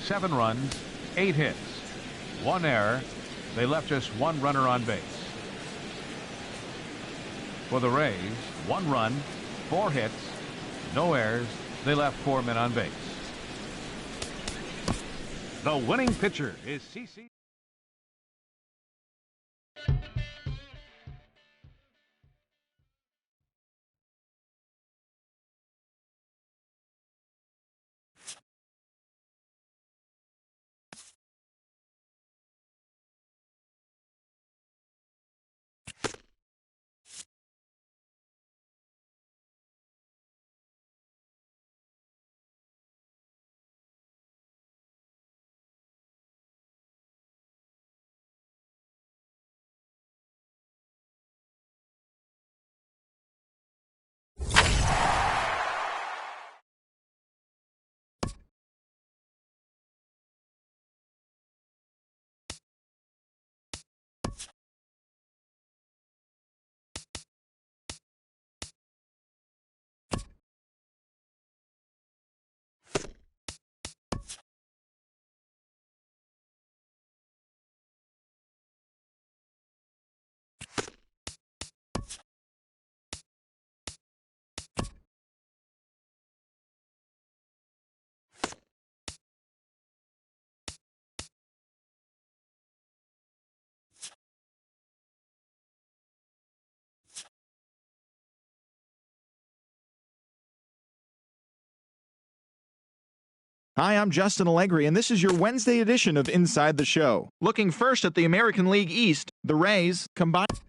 [SPEAKER 4] 7 runs, 8 hits, 1 error. They left just 1 runner on base. For the Rays, 1 run, 4 hits, no errors. They left 4 men on base. The winning pitcher is CC.
[SPEAKER 7] Hi, I'm Justin Allegri, and this is your Wednesday edition of Inside the Show. Looking first at the American League East, the Rays combined.